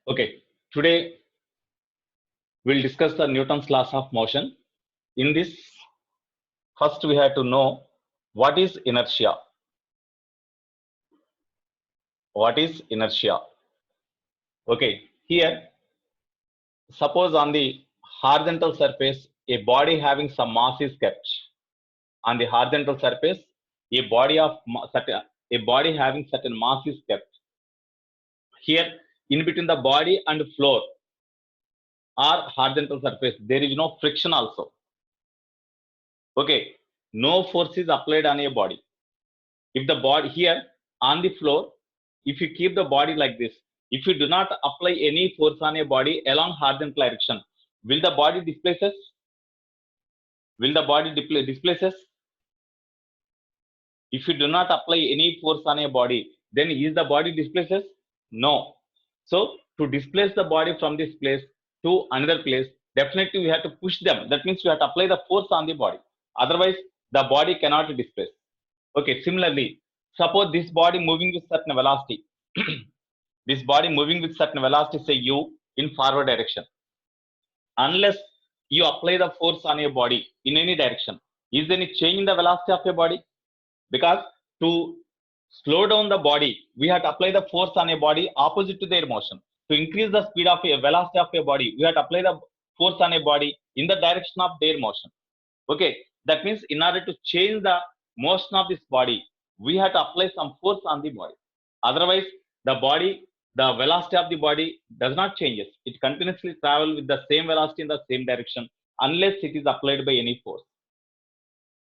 Okay, today we'll discuss the Newton's laws of motion. In this, first we have to know what is inertia. What is inertia? Okay, here, suppose on the horizontal surface, a body having some mass is kept. On the horizontal surface, a body having certain mass is kept. Here, in between the body and floor or horizontal surface, there is no friction also. Okay, no force is applied on a body. If the body here on the floor, if you keep the body like this, if you do not apply any force on a body along horizontal direction, will the body displaces? Will the body displaces? If you do not apply any force on a body, then is the body displaces? No. So to displace the body from this place to another place, definitely we have to push them. That means we have to apply the force on the body. Otherwise, the body cannot displace. Okay, similarly, suppose this body moving with certain velocity. This body moving with certain velocity, say u, in forward direction. Unless you apply the force on your body in any direction, is there any change in the velocity of your body? Because to slow down the body, we have to apply the force on a body opposite to their motion. To increase the speed of a velocity of a body, we have to apply the force on a body in the direction of their motion. Okay, that means in order to change the motion of this body, we have to apply some force on the body. Otherwise, the velocity of the body does not changes. It continuously travels with the same velocity in the same direction unless it is applied by any force.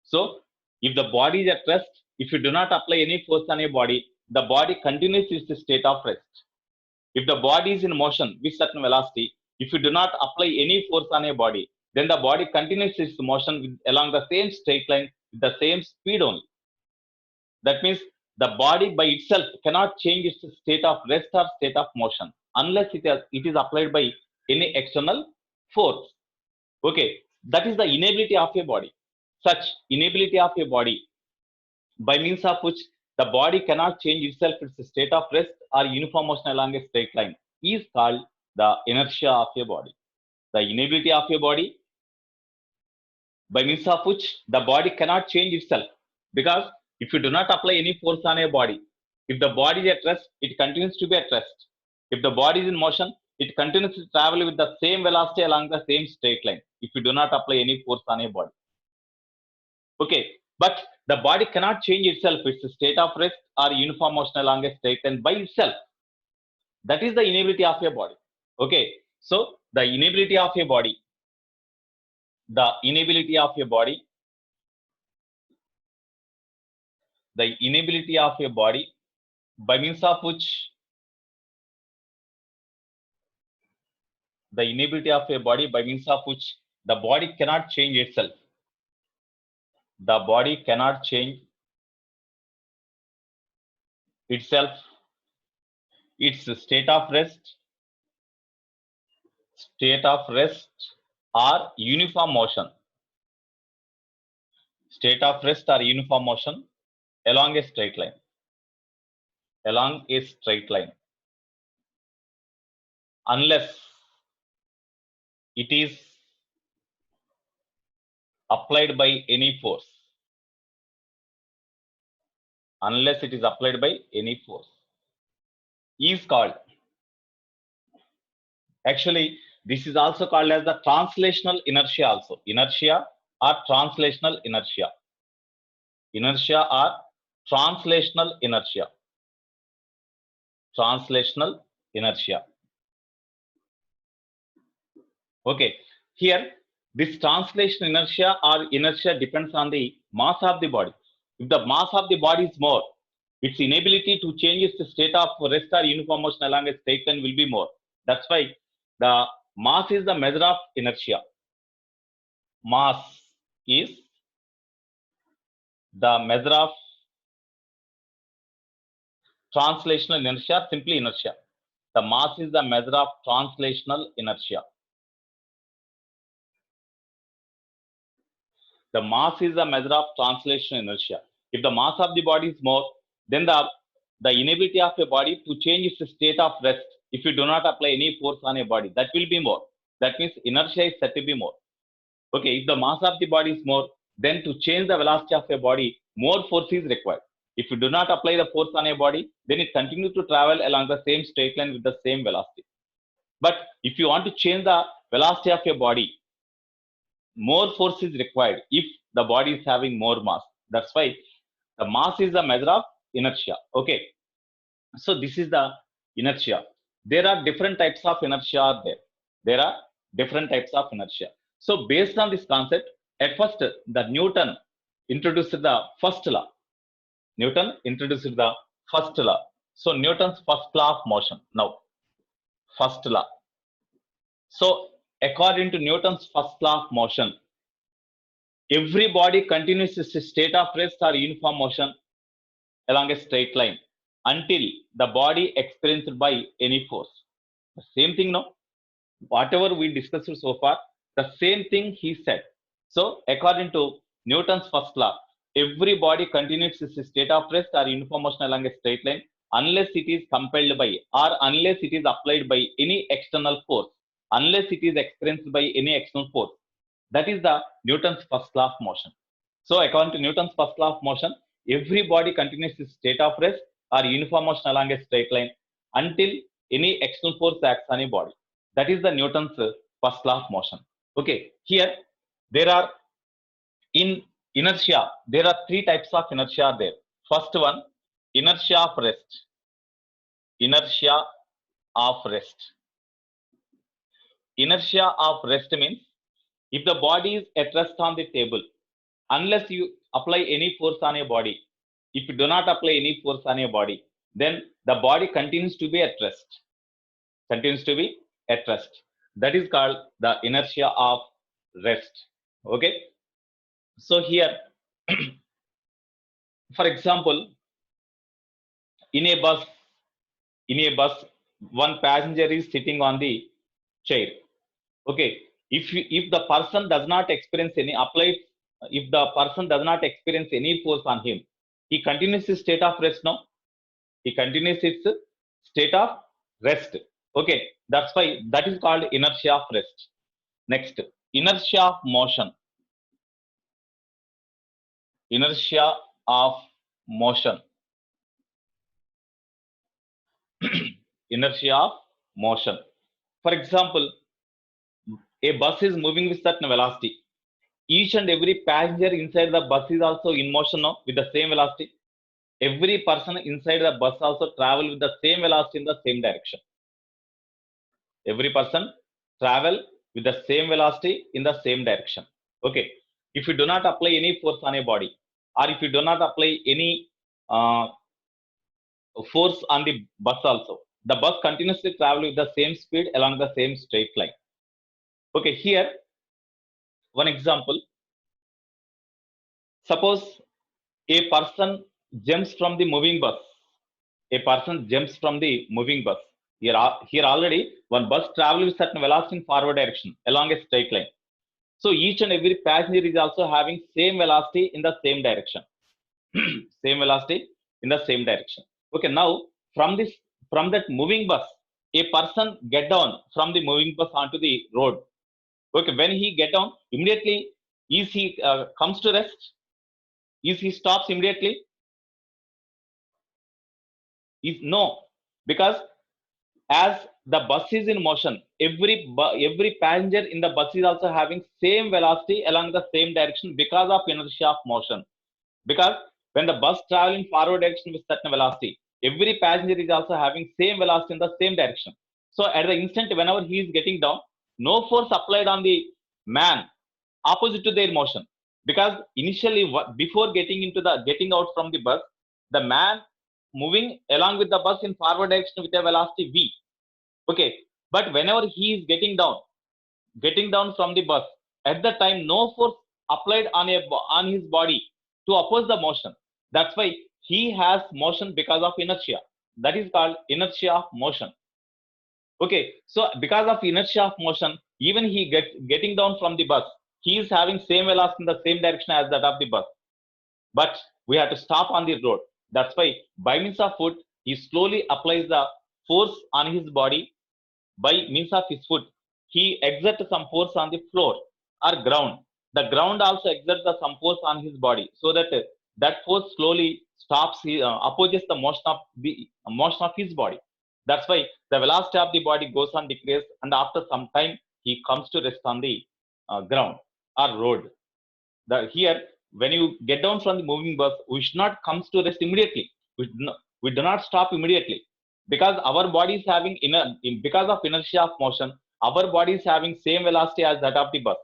So, if the body is at rest, if you do not apply any force on a body, the body continues its state of rest. If the body is in motion with certain velocity, if you do not apply any force on a body, then the body continues its motion along the same straight line with the same speed only. That means the body by itself cannot change its state of rest or state of motion unless it is applied by any external force. Okay, that is the inability of a body. Such inability of a body by means of which the body cannot change itself its state of rest or uniform motion along a straight line is called the inertia of a body. The inability of a body by means of which the body cannot change itself, because if you do not apply any force on a body, if the body is at rest, it continues to be at rest. If the body is in motion, it continues to travel with the same velocity along the same straight line if you do not apply any force on a body. Okay, but the body cannot change itself its state of rest or uniform motion along a straight line by itself. That is the inability of a body. Okay, so the inability of a body, the inability of a body, the inability of a body by means of which the inability of a body by means of which the body cannot change itself. The body cannot change itself, its state of rest or uniform motion. State of rest or uniform motion along a straight line. Along a straight line. Unless it is applied by any force. Unless it is applied by any force. Is called. Actually, this is also called as the translational inertia also. Inertia or translational inertia. Inertia or translational inertia. Translational inertia. Okay, here this translational inertia or inertia depends on the mass of the body. If the mass of the body is more, its inability to change its state of rest or uniform motion along a straight line will be more. That's why the mass is the measure of inertia. Mass is the measure of translational inertia, simply inertia. The mass is the measure of translational inertia. The mass is the measure of translational inertia. If the mass of the body is more, then the inability of a body to change its state of rest If you do not apply any force on a body, that will be more. That means inertia is said to be more. Okay, if the mass of the body is more, then to change the velocity of a body, more force is required. If you do not apply the force on a body, then it continues to travel along the same straight line with the same velocity. But if you want to change the velocity of your body, more force is required if the body is having more mass. That's why the mass is a measure of inertia. Okay, so this is the inertia. There are different types of inertia there. There are different types of inertia. So based on this concept, at first the Newton introduced the first law. Newton introduced the first law. So Newton's first law of motion. Now, first law. So according to Newton's first law of motion, every body continues its state of rest or uniform motion along a straight line until the body experienced by any force. The same thing, no? Whatever we discussed so far, the same thing he said. So according to Newton's first law, every body continues its state of rest or uniform motion along a straight line unless it is compelled by or unless it is applied by any external force, unless it is experienced by any external force. That is the Newton's first law of motion. So according to Newton's first law of motion, every body continues its state of rest or uniform motion along a straight line until any external force acts on a body. That is the Newton's first law of motion. Okay, here there are in inertia, there are three types of inertia there. First one, inertia of rest. Inertia of rest. Inertia of rest means if the body is at rest on the table, unless you apply any force on a body, if you do not apply any force on a body, then the body continues to be at rest. Continues to be at rest. That is called the inertia of rest. Okay. So here, for example, in a bus, one passenger is sitting on the chair. Okay. If the person does not experience any applied, if the person does not experience any force on him, he continues his state of rest now. He continues its state of rest. Okay, that's why that is called inertia of rest. Next, inertia of motion. Inertia of motion. Inertia of motion. For example, a bus is moving with certain velocity. Each and every passenger inside the bus is also in motion now with the same velocity. Every person inside the bus also travel with the same velocity in the same direction. Every person travel with the same velocity in the same direction. Okay. If you do not apply any force on a body, or if you do not apply any force on the bus also, the bus continuously travel with the same speed along the same straight line. Okay, here one example. Suppose a person jumps from the moving bus. A person jumps from the moving bus. Here already one bus travels with certain velocity in forward direction along a straight line. So each and every passenger is also having same velocity in the same direction. Same velocity in the same direction. Okay, now from that moving bus, a person get down from the moving bus onto the road. Okay, when he get down, immediately is he comes to rest? Is he stops immediately? Is no, because as the bus is in motion, every passenger in the bus is also having same velocity along the same direction because of inertia of motion. Because when the bus travel in forward direction with certain velocity, every passenger is also having same velocity in the same direction. So at the instant whenever he is getting down, no force applied on the man opposite to their motion, because initially before getting out from the bus, the man moving along with the bus in forward direction with a velocity v. Okay, but whenever he is getting down from the bus, at that time no force applied on his body to oppose the motion. That's why he has motion because of inertia. That is called inertia of motion. Okay, so because of inertia of motion, even he getting down from the bus, he is having same velocity in the same direction as that of the bus. But we have to stop on the road. That's why by means of foot, he slowly applies the force on his body by means of his foot, he exerts some force on the floor or ground. The ground also exerts some force on his body, so that that force slowly stops, opposes the motion of his body. That's why the velocity of the body goes on decrease, and after some time he comes to rest on the ground or road. Here, when you get down from the moving bus, we should not comes to rest immediately. We do not stop immediately, because our body is having because of inertia of motion, our body is having same velocity as that of the bus.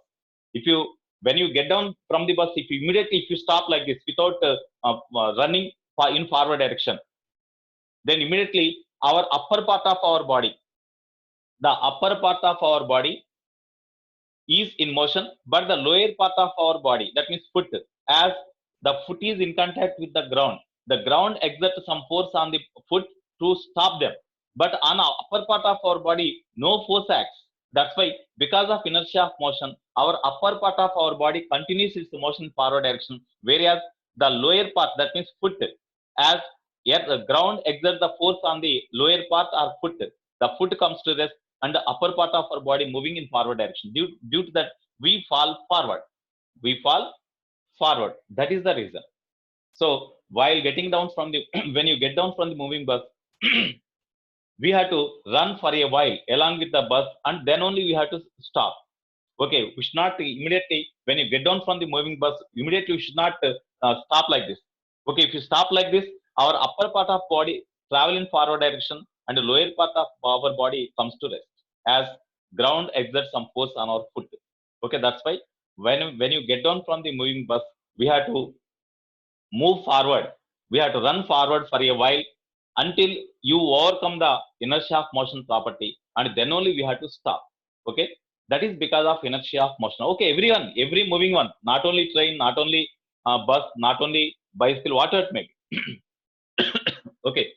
If you, when you get down from the bus, if you immediately, if you stop like this without running in forward direction, then immediately our upper part of our body, the upper part of our body is in motion, but the lower part of our body, that means foot, as the foot is in contact with the ground exerts some force on the foot to stop them. But on the upper part of our body, no force acts. That's why, because of inertia of motion, our upper part of our body continues its motion in forward direction, whereas the lower part, that means foot, as yet the ground exerts the force on the lower part or foot, the foot comes to rest, and the upper part of our body moving in forward direction. Due to that, we fall forward. We fall forward. That is the reason. So while getting down from the when you get down from the moving bus, we have to run for a while along with the bus, and then only we have to stop. Okay, we should not immediately, when you get down from the moving bus, immediately you should not stop like this. Okay, if you stop like this, our upper part of body travel in forward direction, and the lower part of our body comes to rest, as ground exerts some force on our foot. Okay, that's why when you get down from the moving bus, we have to move forward. We have to run forward for a while until you overcome the inertia of motion property, and then only we have to stop. Okay, that is because of inertia of motion. Okay, everyone, every moving one, not only train, not only bus, not only bicycle, whatever it may be. Okay,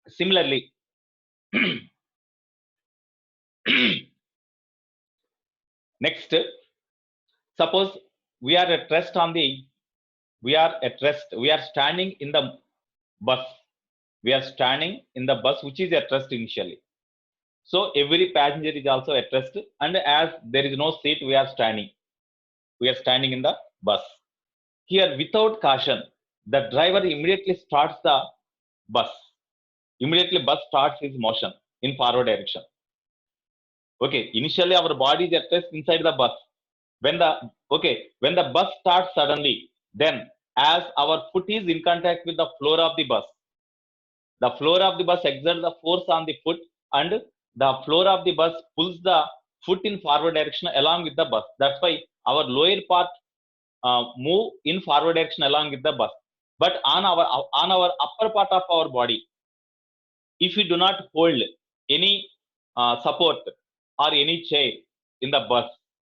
similarly, next, suppose we are at rest on the, we are at rest, we are standing in the bus, we are standing in the bus which is at rest initially. So every passenger is also at rest, and as there is no seat, we are standing in the bus. Here, without caution, the driver immediately starts the bus. Immediately bus starts its motion in forward direction. Okay, initially our body is at rest inside the bus. When the bus starts suddenly, then as our foot is in contact with the floor of the bus exerts the force on the foot, and the floor of the bus pulls the foot in forward direction along with the bus. That's why our lower part move in forward direction along with the bus. But on our upper part of our body, if we do not hold any support or any chair in the bus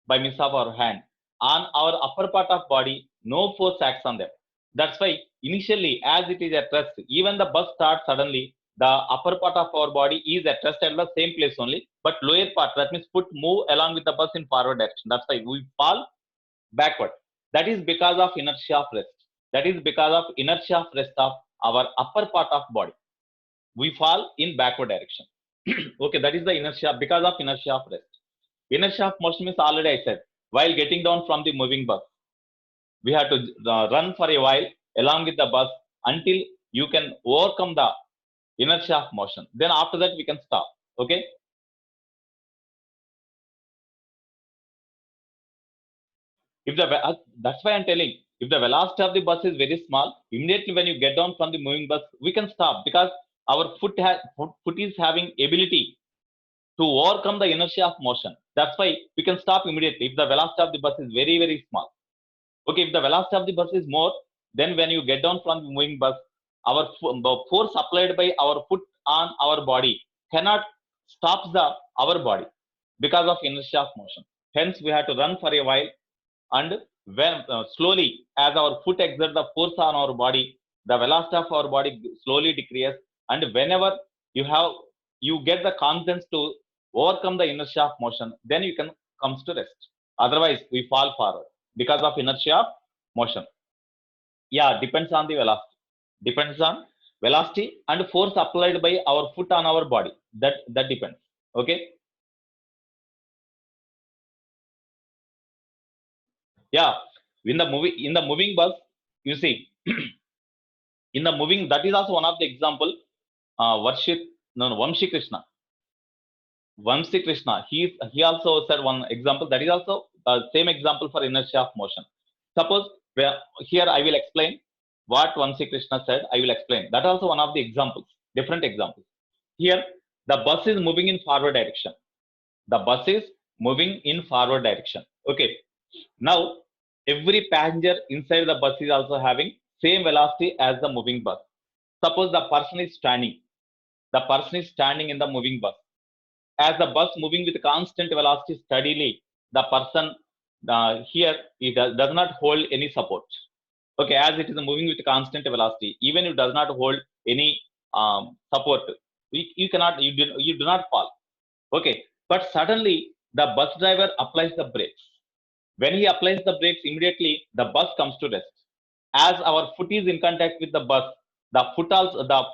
by means of our hand, on our upper part of body, no force acts on them. That's why initially, as it is at rest, even the bus starts suddenly, the upper part of our body is at rest at the same place only, but lower part, that means foot, move along with the bus in forward direction. That's why we fall backward. That is because of inertia of rest. That is because of inertia of rest of our upper part of body. We fall in backward direction. Okay, that is the inertia, because of inertia of rest. Inertia of motion means, already I said, while getting down from the moving bus, we have to run for a while along with the bus until you can overcome the inertia of motion. Then after that we can stop. Okay. If the that's why I'm telling, if the velocity of the bus is very small, immediately when you get down from the moving bus, we can stop, because our foot is having ability to overcome the inertia of motion. That's why we can stop immediately if the velocity of the bus is very, very small. Okay, if the velocity of the bus is more, then when you get down from the moving bus, the force applied by our foot on our body cannot stop our body because of inertia of motion. Hence, we have to run for a while, and when slowly, as our foot exerts the force on our body, the velocity of our body slowly decreases, and whenever you get the confidence to overcome the inertia of motion, then you can comes to rest. Otherwise, we fall forward because of inertia of motion. Yeah, depends on the velocity. Depends on velocity and force applied by our foot on our body. That depends. Okay. Yeah. In the moving bus, you see, in the moving, that is also one of the example. Varshit, no, no, Vamshi Krishna. Vamsi Krishna, he also said one example that is also the same example for inertia of motion. Suppose here I will explain what Vamsi Krishna said. I will explain that also one of the examples, different examples. Here the bus is moving in forward direction. The bus is moving in forward direction. Okay. Now every passenger inside the bus is also having same velocity as the moving bus. Suppose the person is standing. The person is standing in the moving bus. As the bus moving with constant velocity steadily, the person here does not hold any support. Okay, as it is moving with constant velocity, even it does not hold any support, you do not fall. Okay, but suddenly the bus driver applies the brakes. When he applies the brakes, immediately the bus comes to rest. As our foot is in contact with the bus, the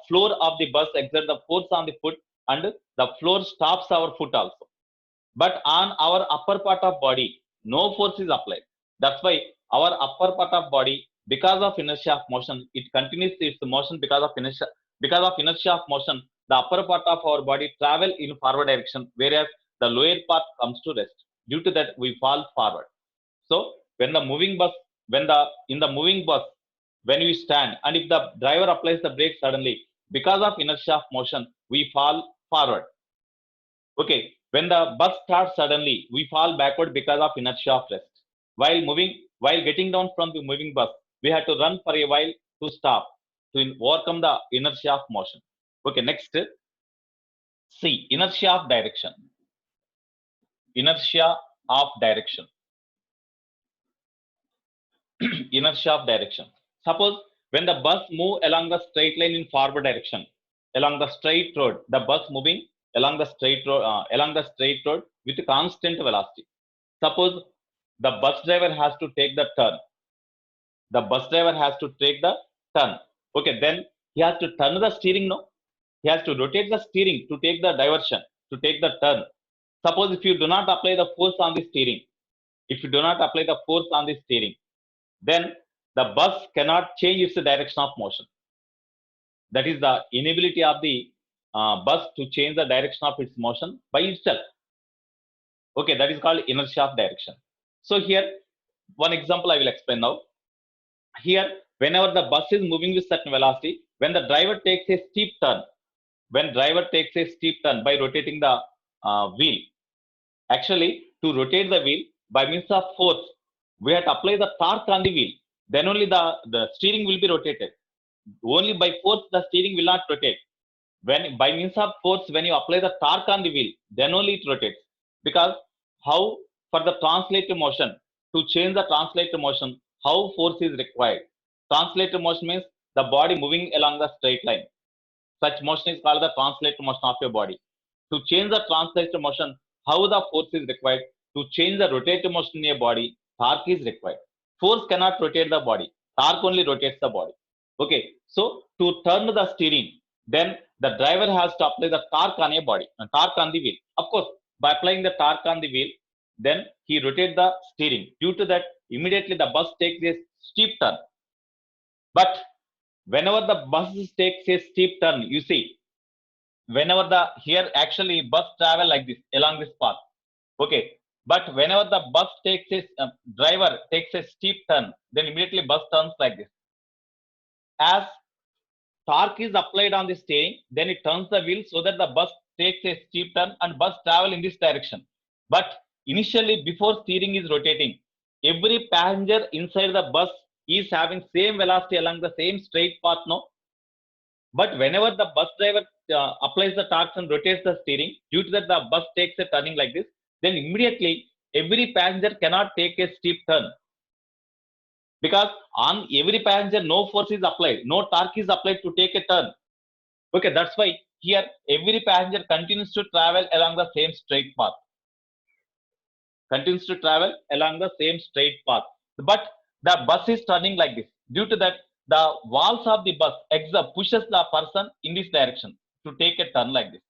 floor of the bus exerts the force on the foot, and the floor stops our foot also. But on our upper part of body, no force is applied. That's why our upper part of body, because of inertia of motion, it continues its motion because of inertia. Because of inertia of motion, the upper part of our body travel in forward direction, whereas the lower part comes to rest. Due to that, we fall forward. So when the moving bus, in the moving bus, when we stand, and if the driver applies the brake suddenly, because of inertia of motion, we fall forward. Okay, when the bus starts suddenly, we fall backward because of inertia of rest. While getting down from the moving bus, we have to run for a while to stop, to overcome the inertia of motion. Okay, next, C, inertia of direction. Inertia of direction. Inertia of direction. Suppose when the bus move along the straight line in forward direction, along the straight road, the bus moving along the straight road with constant velocity. Suppose the bus driver has to take the turn. The bus driver has to take the turn. Okay, then he has to turn the steering. No, he has to rotate the steering to take the diversion, to take the turn. Suppose if you do not apply the force on the steering, if you do not apply the force on the steering, then the bus cannot change its direction of motion. That is the inability of the bus to change the direction of its motion by itself. Okay, that is called inertia of direction. So here, one example I will explain now. Here, whenever the bus is moving with certain velocity, when the driver takes a steep turn, by rotating the wheel, actually to rotate the wheel by means of force, we have to apply the torque on the wheel. Then only the steering will be rotated. Only by force the steering will not rotate. When by means of force, when you apply the torque on the wheel, then only it rotates. Because how, for the translator motion, to change the translator motion, how force is required? Translator motion means the body moving along the straight line. Such motion is called the translator motion of your body. To change the translator motion, how the force is required? To change the rotator motion in your body, torque is required. Force cannot rotate the body. Torque only rotates the body. Okay, so to turn the steering, then the driver has to apply the torque on a body, torque on the wheel. Of course, by applying the torque on the wheel, then he rotates the steering. Due to that, immediately the bus takes a steep turn. But whenever the bus takes a steep turn, you see, whenever here actually bus travel like this along this path. Okay, but whenever the bus takes a driver takes a steep turn, then immediately bus turns like this. As torque is applied on the steering, then it turns the wheel so that the bus takes a steep turn and bus travel in this direction. But initially, before steering is rotating, every passenger inside the bus is having same velocity along the same straight path, no? But whenever the bus driver applies the torque and rotates the steering, due to that the bus takes a turning like this, then immediately every passenger cannot take a steep turn. Because on every passenger, no force is applied, no torque is applied to take a turn. Okay, that's why here every passenger continues to travel along the same straight path. But the bus is turning like this. Due to that, the walls of the bus pushes the person in this direction to take a turn like this.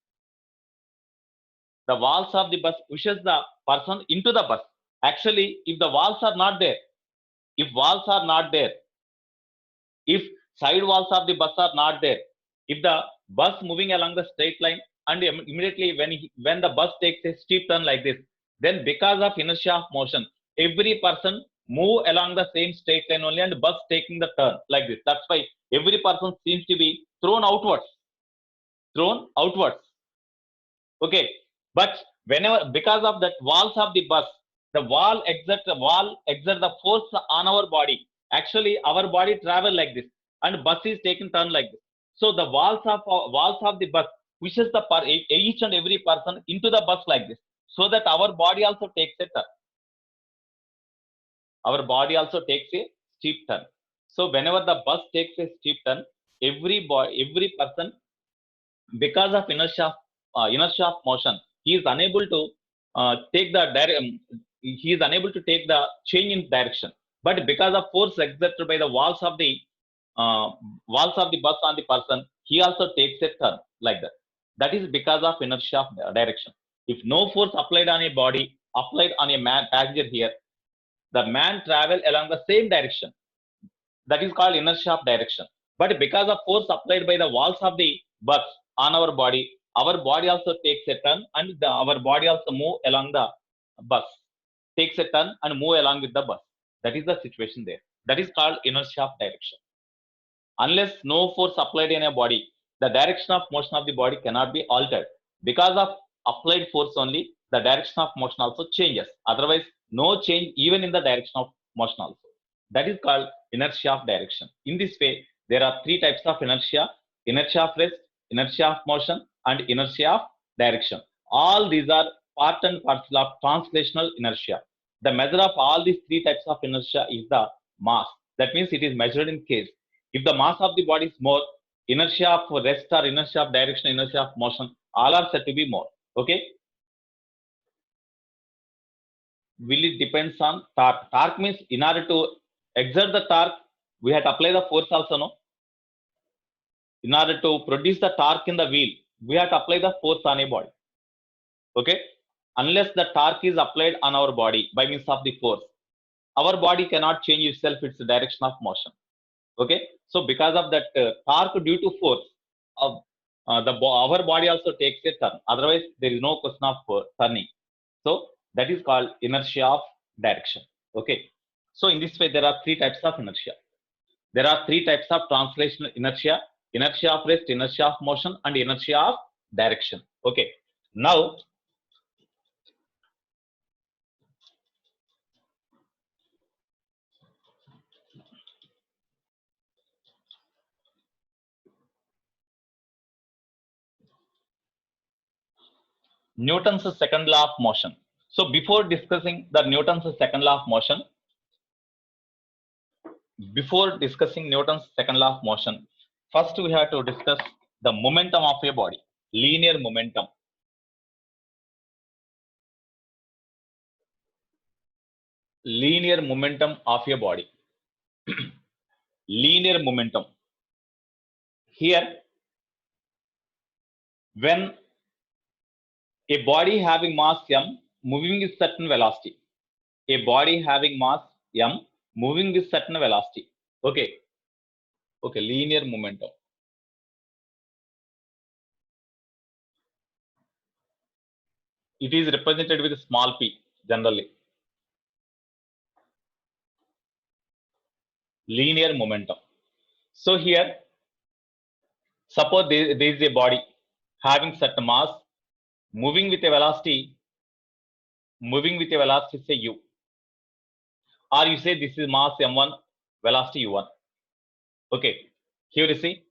The walls of the bus pushes the person into the bus. Actually, if the walls are not there, if walls are not there, if side walls of the bus are not there, if the bus moving along the straight line and immediately when the bus takes a steep turn like this, then because of inertia of motion, every person move along the same straight line only and bus taking the turn like this. That's why every person seems to be thrown outwards. Okay, but whenever because of that walls of the bus, the wall exert the force on our body. Actually, our body travel like this, and bus is taking turn like this. So the walls of the bus pushes the each and every person into the bus like this, so that our body also takes a turn. Our body also takes a steep turn. So whenever the bus takes a steep turn, every person, because of inertia of motion, he is unable to take the he is unable to take the change in direction. But because of force exerted by the walls of the bus on the person, he also takes a turn like that. That is because of inertia of direction. If no force applied on a body, applied on a man passenger here, the man travel along the same direction. That is called inertia of direction. But because of force applied by the walls of the bus on our body also takes a turn, and our body also move along the bus, takes a turn and move along with the bus. That is the situation there. That is called inertia of direction. Unless no force applied in a body, the direction of motion of the body cannot be altered. Because of applied force only, the direction of motion also changes. Otherwise, no change even in the direction of motion also. That is called inertia of direction. In this way, there are three types of inertia: inertia of rest, inertia of motion, and inertia of direction. All these are part and parcel of translational inertia. The measure of all these three types of inertia is the mass. That means it is measured in kg. If the mass of the body is more, inertia of rest or inertia of direction, inertia of motion, all are said to be more. Okay. Will it depends on torque? Torque means in order to exert the torque, we have to apply the force also, no? In order to produce the torque in the wheel, we have to apply the force on a body. Okay. Unless the torque is applied on our body by means of the force, our body cannot change itself its direction of motion. Okay. So because of that torque due to force, our body also takes a turn. Otherwise, there is no question of turning. So that is called inertia of direction. Okay. So in this way, there are three types of inertia. There are three types of translational inertia: inertia of rest, inertia of motion, and inertia of direction. Okay. Now, Newton's second law of motion. So before discussing the Newton's second law of motion, first we have to discuss the momentum of a body, linear momentum. Linear momentum of a body. Linear momentum. Here, when a body having mass m moving with certain velocity, a body having mass m moving with certain velocity. Okay. Okay, linear momentum. It is represented with small p generally. Linear momentum. So here, suppose there is a body having certain mass moving with a velocity say u, or you say this is mass m1, velocity u1. Okay, here you see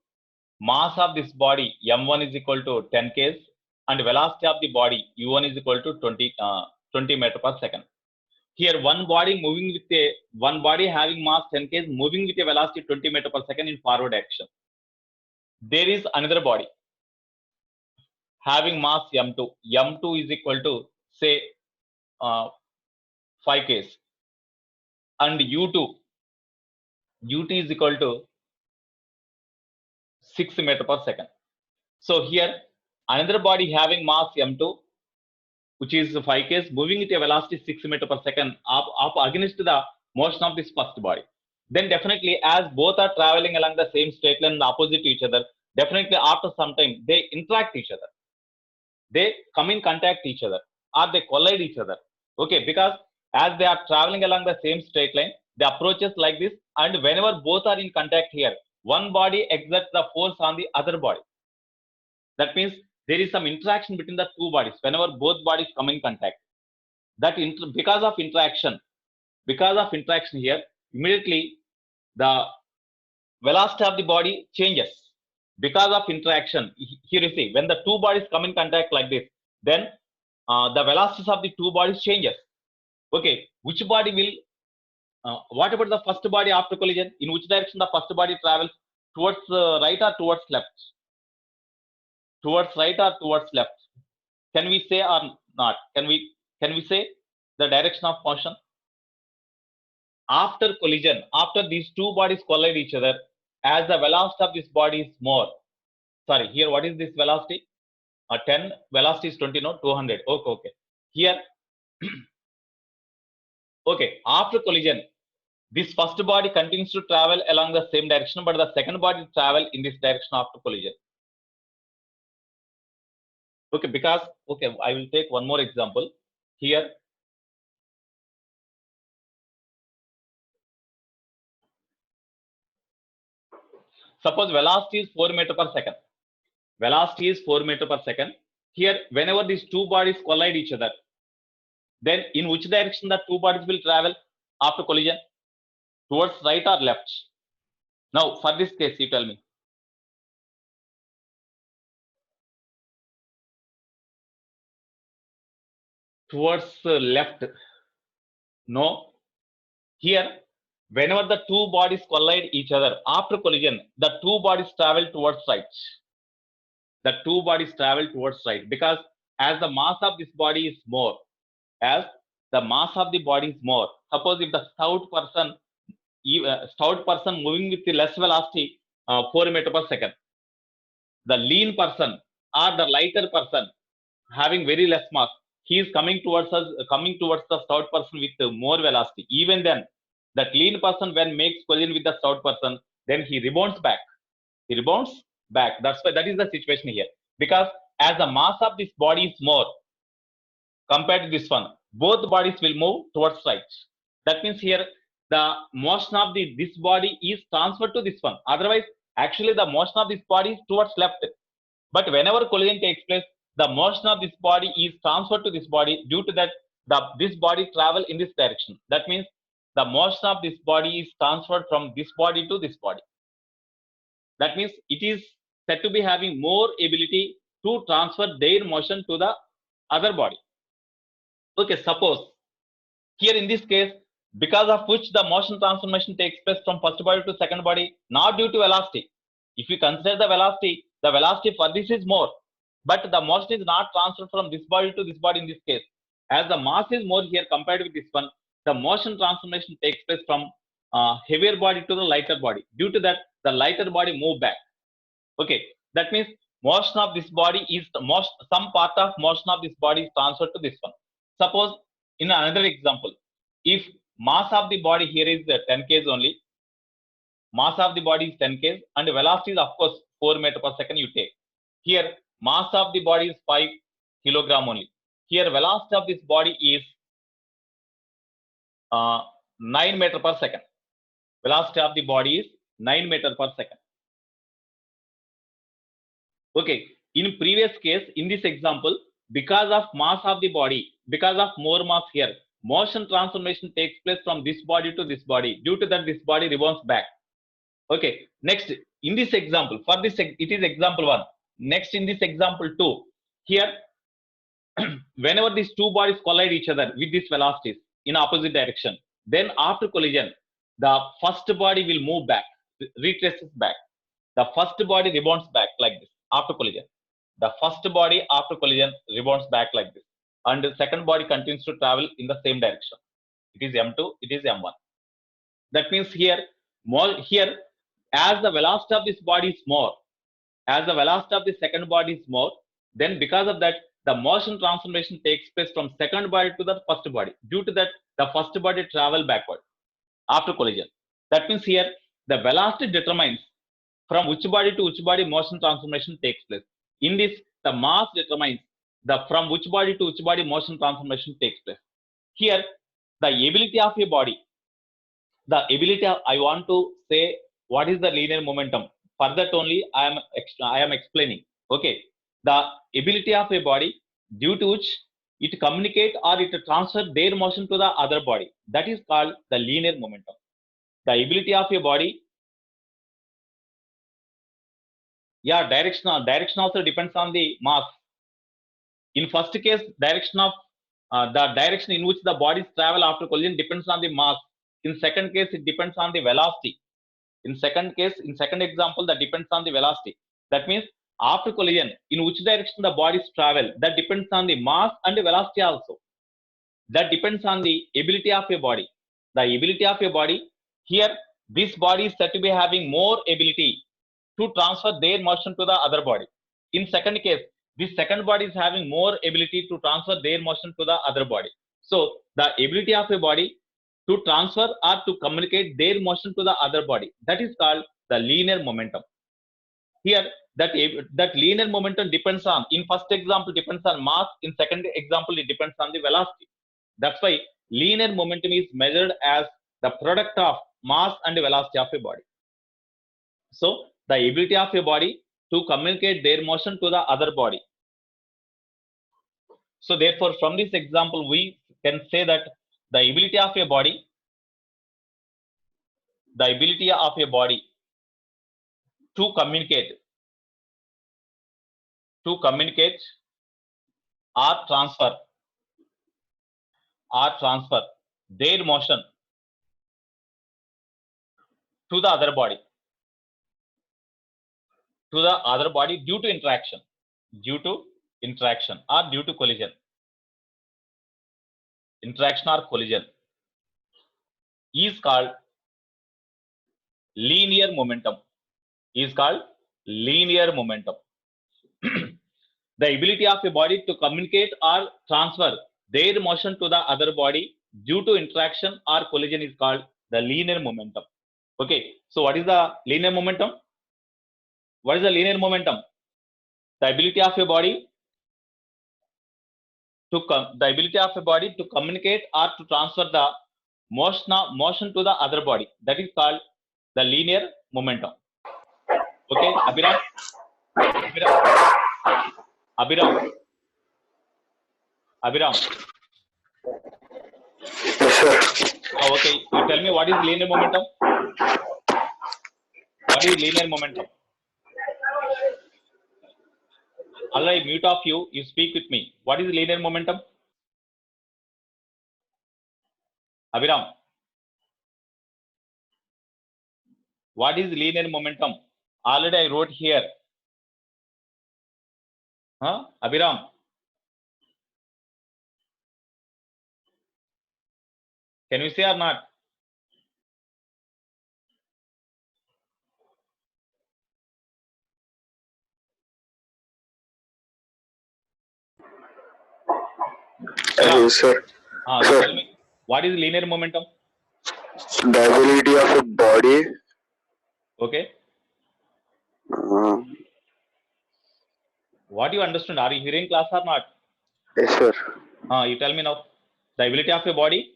mass of this body m1 is equal to 10 kg and velocity of the body u1 is equal to 20 meter per second. Here one body having mass 10 kg moving with a velocity 20 meter per second in forward direction. There is another body having mass m2. M2 is equal to say 5 kg and u2 is equal to 6 meter per second. So here another body having mass m2, which is 5 kg, moving at a velocity 6 meter per second up against the motion of this first body. Then definitely, as both are traveling along the same straight line opposite to each other, definitely after some time they interact each other. They come in contact each other or they collide each other. Okay, because as they are traveling along the same straight line, the approaches like this, and whenever both are in contact here, one body exerts the force on the other body. That means there is some interaction between the two bodies whenever both bodies come in contact. That because of interaction here, immediately the velocity of the body changes because of interaction. Here you see, when the two bodies come in contact like this, then the velocities of the two bodies changes. Okay, which body will what about the first body after collision? In which direction the first body travels? Towards right or towards left? Towards right or towards left? Can we say or not? Can we say the direction of motion? After collision, after these two bodies collide each other, as the velocity of this body is more. Sorry, here what is this velocity? 10, velocity is 20, no, 200. Okay. Here, okay, after collision, this first body continues to travel along the same direction, but the second body travel in this direction after collision. Okay, because, okay, I will take one more example. Here, suppose velocity is 4 meter per second. Velocity is 4 meter per second. Here, whenever these two bodies collide each other, then in which direction the two bodies will travel after collision? Towards right or left? Now, for this case, you tell me. Towards left. No. Here, whenever the two bodies collide each other after collision, the two bodies travel towards right. The two bodies travel towards right, because as the mass of this body is more, as the mass of the body is more, suppose if the stout person moving with the less velocity, 4 meter per second, the lean person or the lighter person having very less mass, he is coming towards the stout person with more velocity. Even then, that lean person, when makes collision with the stout person, then he rebounds back. That's why that is the situation here. Because as the mass of this body is more compared to this one, both bodies will move towards right. That means here the motion of this body is transferred to this one. Otherwise, actually the motion of this body is towards left. But whenever collision takes place, the motion of this body is transferred to this body. Due to that, this body travel in this direction. That means the motion of this body is transferred from this body to this body. That means it is said to be having more ability to transfer their motion to the other body. Okay, suppose here in this case, because of which the motion transformation takes place from first body to second body, not due to velocity. If you consider the velocity for this is more, but the motion is not transferred from this body to this body in this case. As the mass is more here compared with this one, the motion transformation takes place from heavier body to the lighter body. Due to that, the lighter body move back. Okay, that means motion of this body is some part of motion of this body is transferred to this one. Suppose in another example, if mass of the body here is 10 kg only, mass of the body is 10 kg and velocity is of course 4 meter per second you take. Here mass of the body is 5 kilogram only. Here velocity of this body is 9 meter per second. Velocity of the body is 9 meter per second. Okay, in previous case, in this example, because of mass of the body, because of more mass here, motion transformation takes place from this body to this body. Due to that, this body rebounds back. Okay, next, in this example, for this, it is example 1. Next, in this example 2, here, whenever these two bodies collide each other with these velocities in opposite direction, then after collision, the first body will move back, retraces back. The first body rebounds back like this after collision. The first body after collision rebounds back like this. And the second body continues to travel in the same direction. It is M2, it is M1. That means here, as the velocity of this body is more, As the velocity of the second body is more, then because of that, the motion transformation takes place from second body to the first body. Due to that, the first body travel backward after collision. That means here the velocity determines from which body to which body motion transformation takes place. In this, the mass determines the from which body to which body motion transformation takes place. Here, the ability of a body, I want to say what is the linear momentum. For that only I am explaining. Okay, the ability of a body due to which it communicate or it transfer their motion to the other body, that is called the linear momentum. The ability of a body, yeah, direction also depends on the mass. In first case, direction of the direction in which the bodies travel after collision depends on the mass. In second case, it depends on the velocity. In second example, that depends on the velocity. That means after collision, in which direction the bodies travel, that depends on the mass and the velocity also. That depends on the ability of a body. The ability of a body, here this body is said to be having more ability to transfer their motion to the other body. In second case, this second body is having more ability to transfer their motion to the other body. So the ability of a body to transfer or to communicate their motion to the other body, that is called the linear momentum. Here that linear momentum depends on, in first example depends on mass, in second example it depends on the velocity. That's why linear momentum is measured as the product of mass and velocity of a body. So the ability of a body to communicate their motion to the other body. So therefore, from this example, we can say that the ability of a body to communicate or transfer their motion to the other body due to interaction or due to collision, interaction or collision, is called linear momentum. The ability of a body to communicate or transfer their motion to the other body due to interaction or collision is called the linear momentum. Okay, so what is the linear momentum? The ability of a body to communicate or to transfer the motion to the other body, that is called the linear momentum. Okay, Abhiram. Yes, sir. Okay, you tell me what is linear momentum? What is linear momentum? Alright, mute off you speak with me. What is linear momentum? Abhiram, what is linear momentum? Already I wrote here. Abhiram, can you say or not? Yes, sir. Sir, Tell me, what is linear momentum? the ability of a body. Okay. Uh, What you understood? Are you hearing class or not? yes, sir. You tell me now. The ability of a body.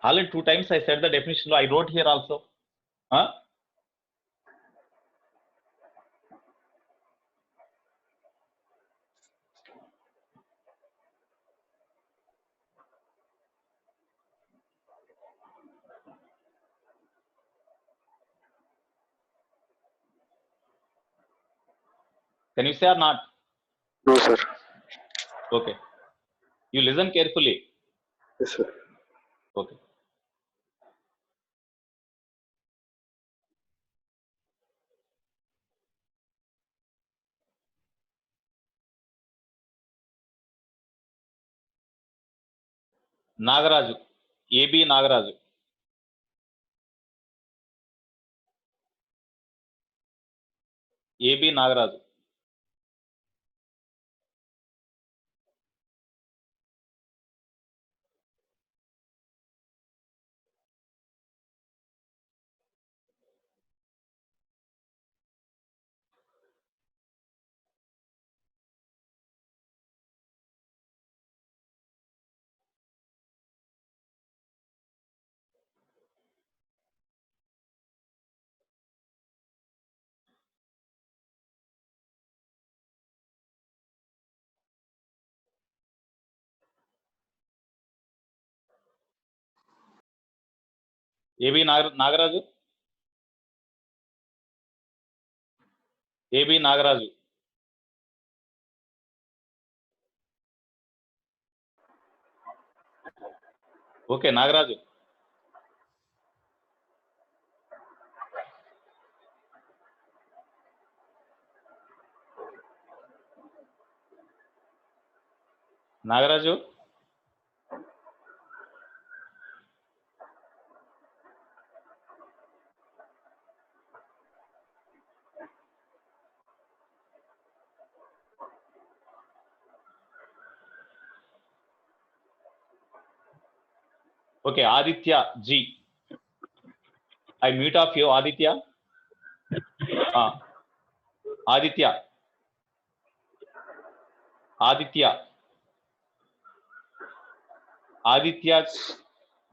Already 2 times I said the definition. I wrote here also. Can you say or not? No, sir. Okay. You listen carefully. Yes, sir. Okay. Nagaraju, AB Nagaraju. AB Nagaraju. AB Nagaraju. AB Nagaraju. Okay, Nagaraju. Nagaraju. Okay, Aditya G. I mute off you, Aditya. Aditya. Aditya. Aditya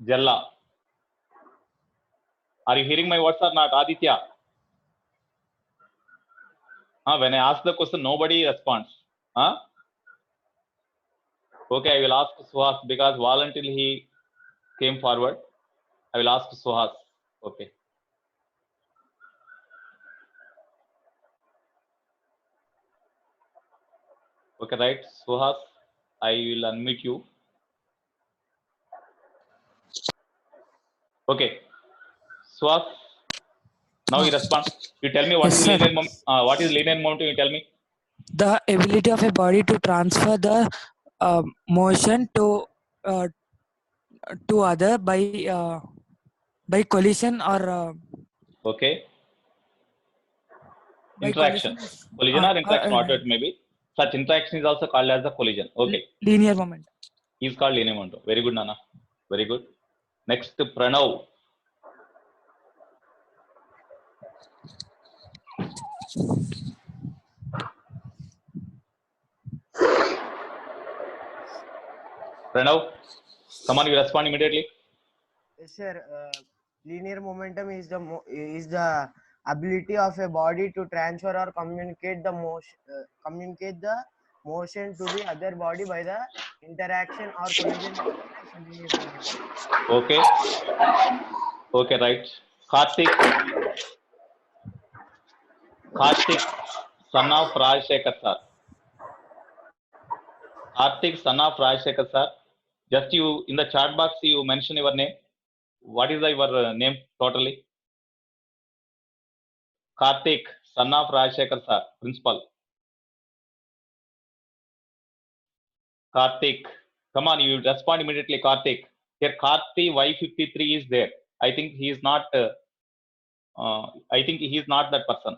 Jalla. Are you hearing my words or not, Aditya? When I ask the question, nobody responds. Okay, I will ask Suhas because voluntarily he came forward. I will ask Suhas. Okay. Okay, right. Suhas, I will unmute you. Okay. Suhas, now you respond. You tell me what Yes, is sir. linear moment. What is linear momentum? You tell me. The ability of a body to transfer the motion to other by collision or Okay. by Interaction. collision is Collision or interaction, whatever it may be. Such interaction is also called as the collision. Okay. linear moment. Is called linear momentum. Very good, Nana. Very good. Next, Pranav. Pranav, come on, you respond immediately. Yes, sir. Linear momentum is the ability of a body to transfer or communicate the motion to the other body by the interaction or collision is known as linear momentum. Okay. Okay, right. Karthik, son of Rajshekhar sir. Karthik, son of Rajshekhar sir. Just you in the chat box, you mention your name. What is your name totally? Karthik, son of Rajshekhar sir, principal. Karthik, come on, you respond immediately, Karthik. Here, Karthi Y53 is there. I think he is not. I think he is not that person.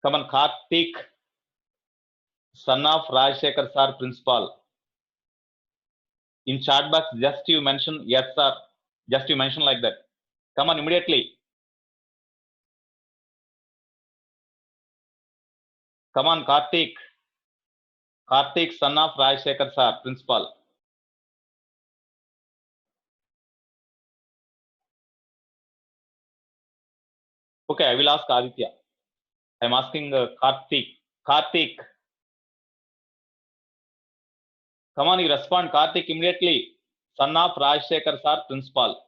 Come on, Karthik, son of Rajshekhar sir, principal. In chat box, just you mention yes sir. Just you mention like that. Come on immediately. Come on, Karthik. Karthik, son of Rajshekhar sir, principal. Okay, I will ask Aditya. I am asking Karthik. Karthik. Come on, you respond, Karthik, immediately. Son of Rajshekhar sir, principal.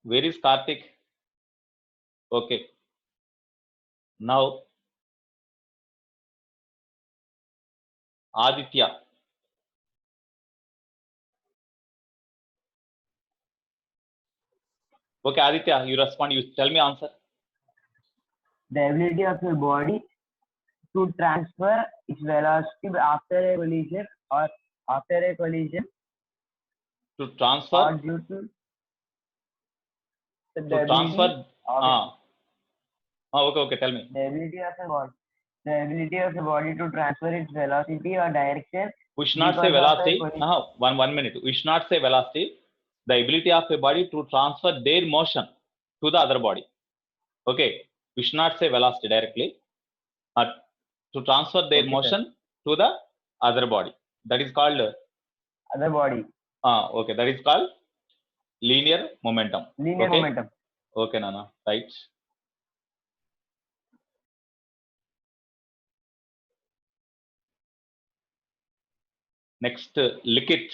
Where is Karthik? Okay. Now, Aditya. Okay, Aditya, you respond. You tell me answer. The ability of a body to transfer its velocity after a collision or after a collision To transfer. or due to the To transfer. ability of Okay. Tell me. the ability of a body, the ability of a body to transfer its velocity or direction. We should not say because of a velocity. collision. One minute. We should not say velocity. The ability of a body to transfer their motion to the other body. Okay. We should not say velocity directly. To transfer their Okay, motion to the other body. That is called other body. Okay. That is called linear momentum. Linear Okay? momentum. Okay, Nana. Right. Next, Likit.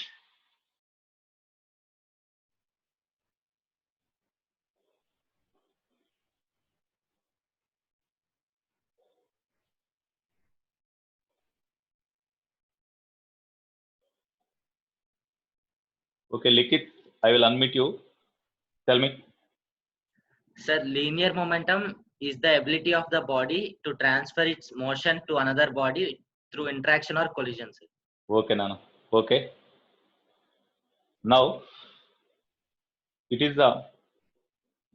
Okay, Likit, I will unmute you. Tell me. Sir, linear momentum is the ability of the body to transfer its motion to another body through interaction or collision, sir. Okay, Nana. Okay. Now, it is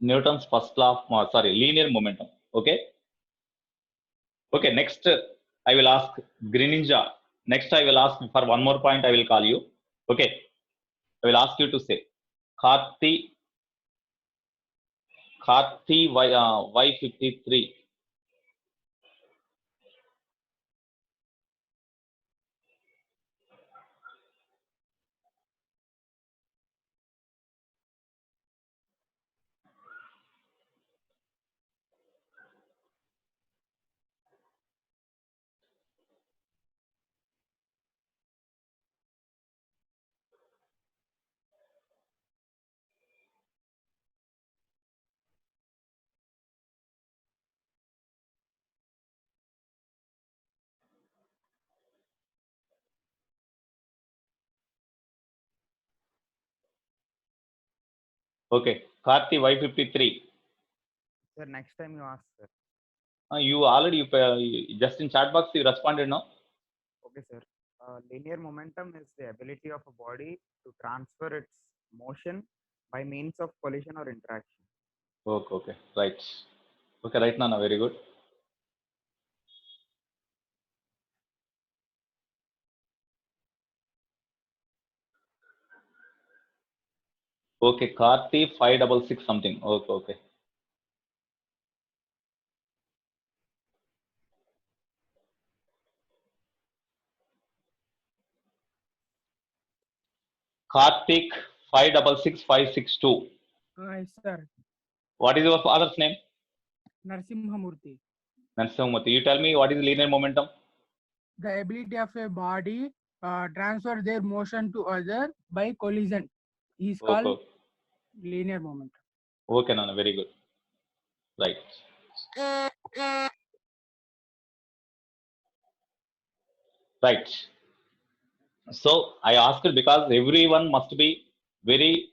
Newton's first law of, linear momentum. Okay. Okay, next I will ask Greninja. Next I will ask for one more point, I will call you. Okay. I will ask you to say Karthi Y53. Okay, Karthi Y53. Sir, next time you ask, sir. You already just in chat box you responded, no? Okay, sir. Linear momentum is the ability of a body to transfer its motion by means of collision or interaction. Okay, right. Okay, right, Nana, very good. Okay, Karthi 566 something. Okay. Karthik 566562. Hi, sir. What is your father's name? Narsimhamurthy. Narsimhamurthy. You tell me what is linear momentum? The ability of a body transfer their motion to other by collision is called Okay. linear momentum. Okay, Nana, very good. Right. Right. So I asked because everyone must be very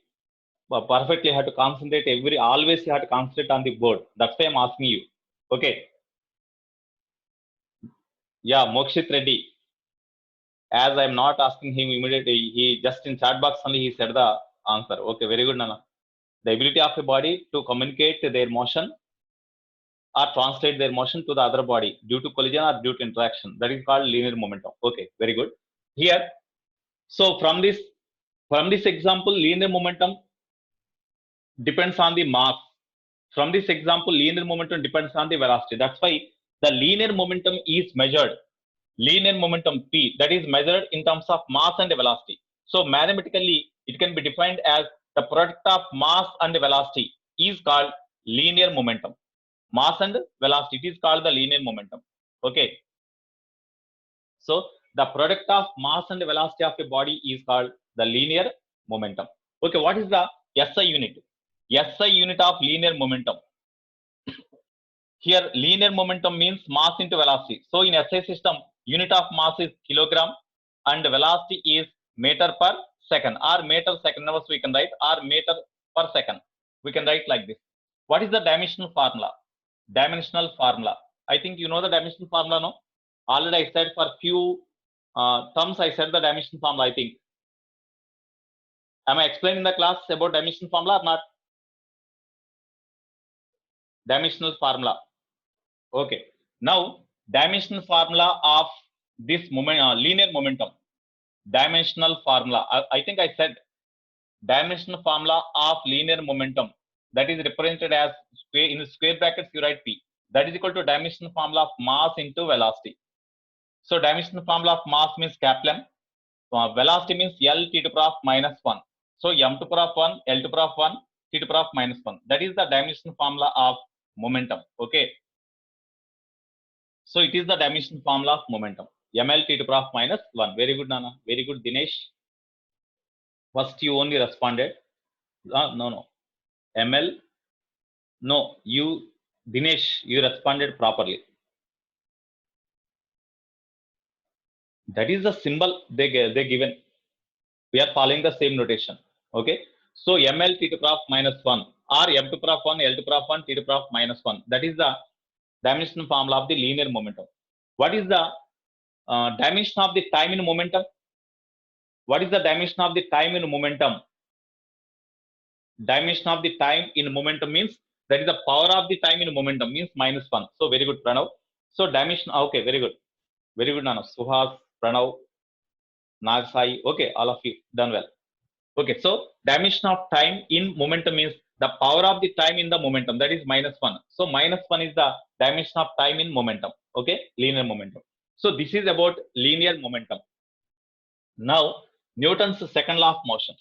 perfectly have to concentrate. Always you have to concentrate on the board. That's why I'm asking you. Okay. Yeah, Mokshit Reddy. As I'm not asking him immediately, he just in chat box only he said the answer. Okay, very good, Nana. The ability of a body to communicate their motion or translate their motion to the other body due to collision or due to interaction. That is called linear momentum. Okay, very good. Here, so from this example, linear momentum depends on the mass. From this example, linear momentum depends on the velocity. That's why the linear momentum is measured. Linear momentum P, that is measured in terms of mass and velocity. So mathematically, it can be defined as the product of mass and velocity is called linear momentum. Mass and velocity, it is called the linear momentum. Okay. So the product of mass and velocity of a body is called the linear momentum. Okay, what is the SI unit? SI unit of linear momentum. Here, linear momentum means mass into velocity. So in SI system, unit of mass is kilogram and velocity is meter per second or meter second. Now we can write or meter per second. We can write like this. What is the dimensional formula? Dimensional formula. I think you know the dimensional formula, no? Already I said for few terms I said the dimensional formula, I think. Am I explaining in the class about dimensional formula or not? Dimensional formula. Okay. Now, dimensional formula of this linear momentum. Dimensional formula. I think I said dimensional formula of linear momentum, that is represented as in square brackets you write P, that is equal to dimensional formula of mass into velocity. So dimensional formula of mass means capital M, velocity means L t to the power of minus 1. So m to the power of 1, L to the power of 1, t to the power of minus 1. That is the dimensional formula of momentum. Okay. So it is the dimensional formula of momentum. ml t to the power of minus 1. Very good, Nana. Very good, Dinesh. First you only responded. No. ML. No, you, Dinesh, you responded properly. That is the symbol they given. We are following the same notation. Okay. So ml t to the power of minus 1 or m to the power of 1, L to the power of 1, t to the power of minus 1. That is the dimensional formula of the linear momentum. What is the dimension of the time in momentum? What is the dimension of the time in momentum? Dimension of the time in momentum means that is the power of the time in momentum means minus 1. So very good, Pranav. So dimension, okay, very good. Very good, Nana. Suhas, Pranav, Nagsai. Okay, all of you done well. Okay, so dimension of time in momentum means the power of the time in the momentum, that is minus 1. So minus 1 is the dimension of time in momentum. Okay, linear momentum. So this is about linear momentum. Now, Newton's second law of motion.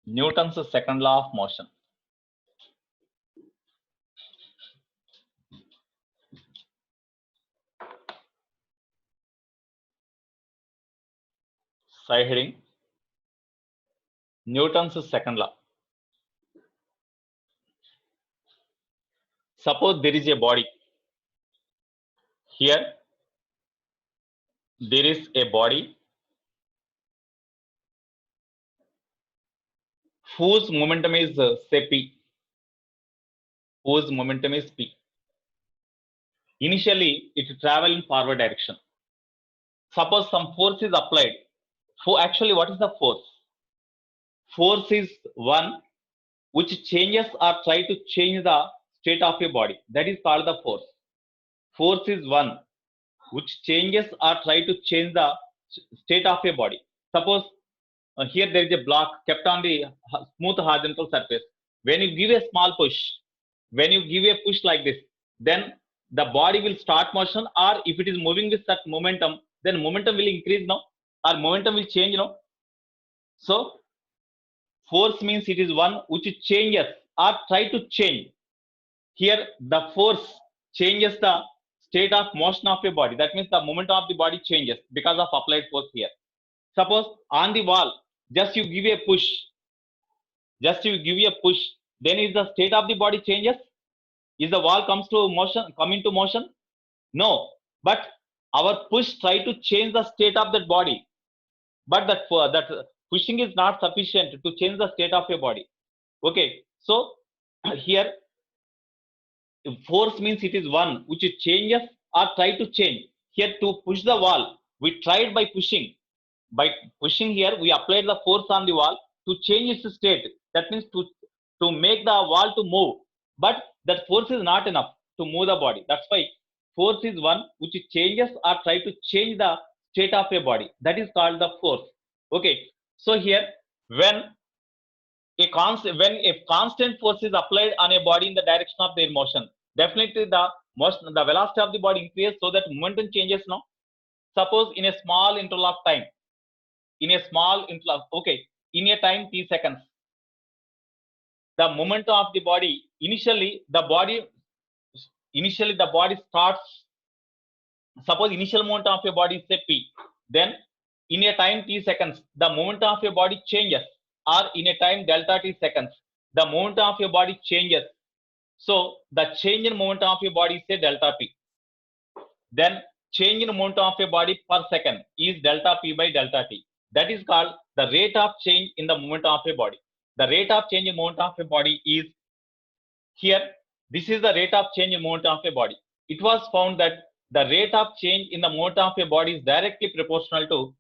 Newton's second law of motion. Side heading, Newton's second law. Suppose there is a body. Here, there is a body whose momentum is say P. Whose momentum is P. Initially, it travel in forward direction. Suppose some force is applied. Actually, what is the force? Force is one which changes or try to change the state of a body. That is called the force. Force is one which changes or try to change the state of a body. Suppose here there is a block kept on the smooth horizontal surface. When you give a small push, when you give a push like this, then the body will start motion, or if it is moving with such momentum, then momentum will increase now, or momentum will change now. So force means it is one which changes or try to change. Here the force changes the state of motion of a body. That means the momentum of the body changes because of applied force here. Suppose on the wall, just you give a push, then is the state of the body changes? Is the wall come into motion? No, but our push try to change the state of that body, but that pushing is not sufficient to change the state of a body. Okay, so here force means it is one which changes or try to change. Here to push the wall, we tried by pushing. By pushing here, we applied the force on the wall to change its state. That means to make the wall to move. But that force is not enough to move the body. That's why force is one which changes or try to change the state of a body. That is called the force. Okay. So here, when a constant force is applied on a body in the direction of their motion, definitely the velocity of the body increases, so that momentum changes now. Suppose in a small interval of time, in a time t seconds, the momentum of the body, initially the body starts, suppose initial momentum of a body is say P, then in a time t seconds, the momentum of your body changes, or in a time delta t seconds, the momentum of your body changes. So the change in momentum of your body is say delta P. Then change in momentum of your body per second is delta P by delta T. That is called the rate of change in the movement of a body. The rate of change in movement of a body is here. This is the rate of change in movement of a body. It was found that the rate of change in the movement of a body is directly proportional to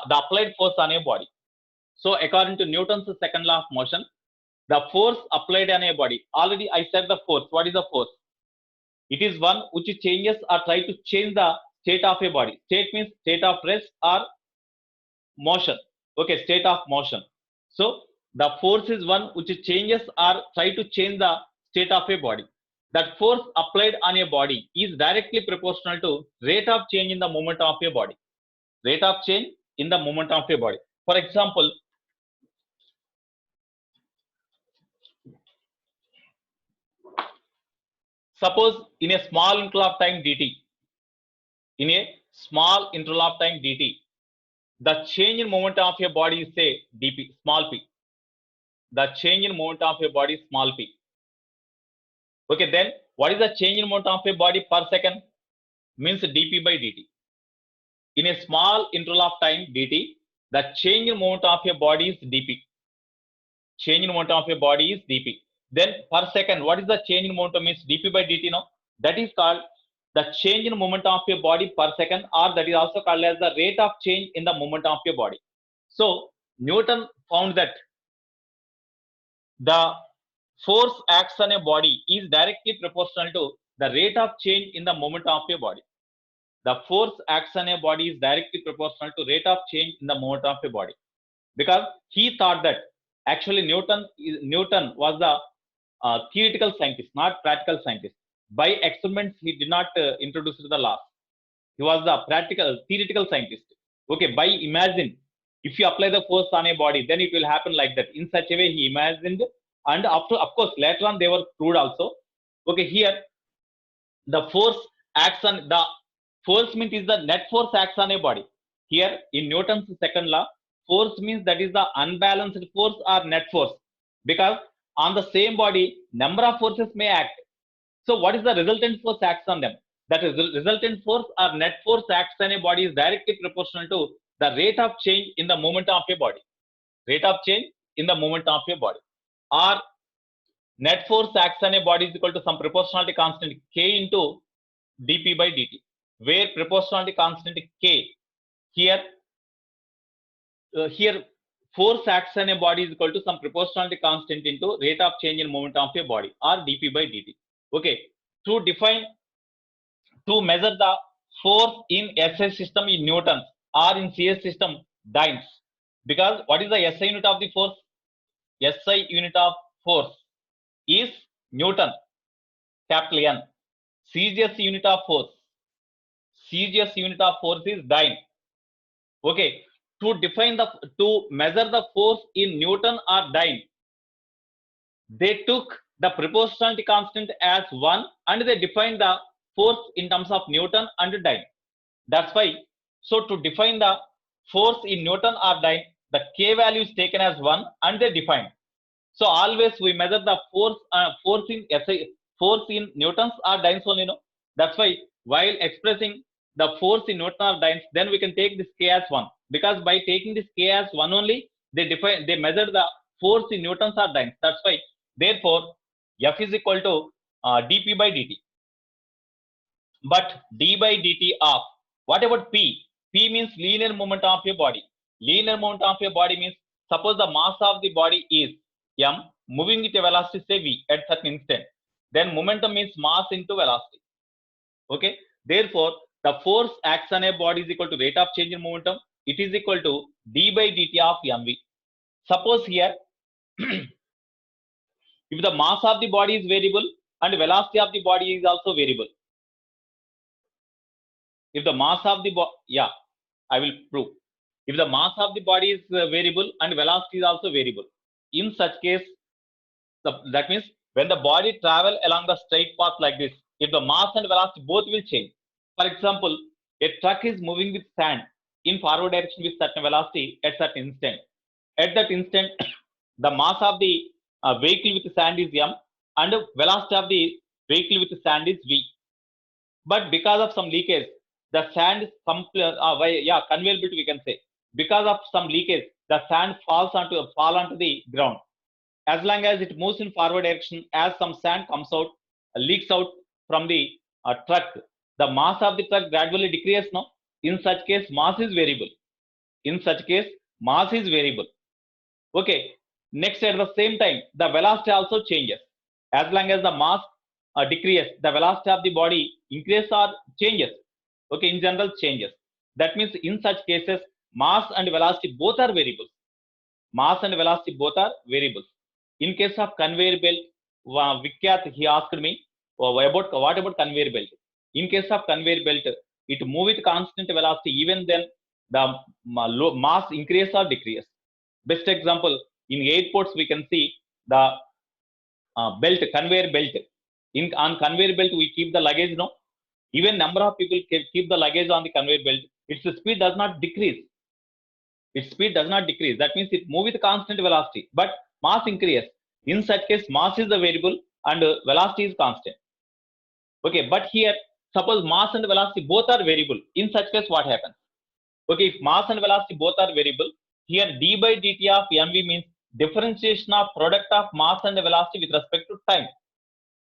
the applied force on a body. So according to Newton's second law of motion, the force applied on a body, already I said the force. What is the force? It is one which changes or try to change the state of a body. State means state of rest or motion. Okay, state of motion. So the force is one which changes or try to change the state of a body. That force applied on a body is directly proportional to rate of change in the movement of a body. Rate of change in the movement of a body. For example, suppose in a small interval of time dt, in a small interval of time dt, the change in moment of a body is say dp, small p. The change in moment of a body is small p. Okay, then what is the change in moment of a body per second? Means dp by dt. In a small interval of time dt, the change in moment of a body is dp. Change in moment of a body is dp. Then per second, what is the change in momentum? Means dp by dt. No, that is called the change in moment of a body per second, or that is also called as the rate of change in the moment of a body. So Newton found that the force acts on a body is directly proportional to the rate of change in the moment of a body. The force acts on a body is directly proportional to rate of change in the moment of a body, because he thought that actually Newton was the theoretical scientist, not practical scientist. By experiments, he did not introduce the laws. He was the theoretical scientist. Okay, by imagine, if you apply the force on a body, then it will happen like that. In such a way, he imagined, and after, of course, later on they were proved also. Okay, here the force acts on the force means is the net force acts on a body. Here in Newton's second law, force means that is the unbalanced force or net force, because on the same body, number of forces may act. So what is the resultant force acts on them? That is, resultant force or net force acts on a body is directly proportional to the rate of change in the moment of a body. Rate of change in the moment of a body. Or net force acts on a body is equal to some proportionality constant k into dp by dt, where proportionality constant k, here force acts on a body is equal to some proportionality constant into rate of change in moment of a body, or dp by dt. Okay, to measure the force in SI system in newtons or in CS system dynes, because what is the SI unit of the force? SI unit of force is Newton, capital N. CGS unit of force is dyne. Okay, to measure the force in Newton or dyne, they took the proportionality constant as 1 and they defined the force in terms of Newton and dyne. That's why, so to define the force in Newton or dyne, the k value is taken as 1 and they defined. So always we measure the force in Newtons or dynes only, no. That's why while expressing the force in Newton or dynes, then we can take this k as 1, because by taking this k as 1 only, they measure the force in Newtons or dynes. That's why, therefore, F is equal to dp by dt. But d by dt of, what about p? P means linear moment of a body. Linear moment of a body means, suppose the mass of the body is m, moving with a velocity say v at certain instant, then momentum means mass into velocity. Okay, therefore the force acts on a body is equal to rate of change in momentum. It is equal to d by dt of mv. Suppose here if the mass of the body is variable and velocity of the body is also variable, if the mass of the body, I will prove. If the mass of the body is variable and velocity is also variable, in such case, that means when the body travel along the straight path like this, if the mass and velocity both will change. For example, a truck is moving with sand in forward direction with certain velocity at certain instant. At that instant, the mass of the vehicle with the sand is m and the velocity of the vehicle with the sand is v. But because of some leakage, the sand is conveyability, we can say. because of some leakage, the sand fall onto the ground. As long as it moves in forward direction, as some sand comes out, leaks out from the truck, the mass of the truck gradually decreases. No, in such case, mass is variable. In such case, mass is variable. Okay. Next, at the same time, the velocity also changes. As long as the mass decreases, the velocity of the body increases or changes. Okay, in general, changes. That means in such cases, mass and velocity both are variables. Mass and velocity both are variables. In case of conveyor belt, Vikyat, he asked me about what about conveyor belt. In case of conveyor belt, it moves with constant velocity. Even then, the mass increase or decrease. Best example, in airports we can see the belt, conveyor belt. On conveyor belt we keep the luggage. No, even number of people keep the luggage on the conveyor belt. Its speed does not decrease. Its speed does not decrease. That means it moves with constant velocity, but mass increases. In such case, mass is the variable and velocity is constant. Okay, but here suppose mass and velocity both are variable. In such case, what happens? Okay, if mass and velocity both are variable, here d by dt of mv means differentiation of product of mass and velocity with respect to time.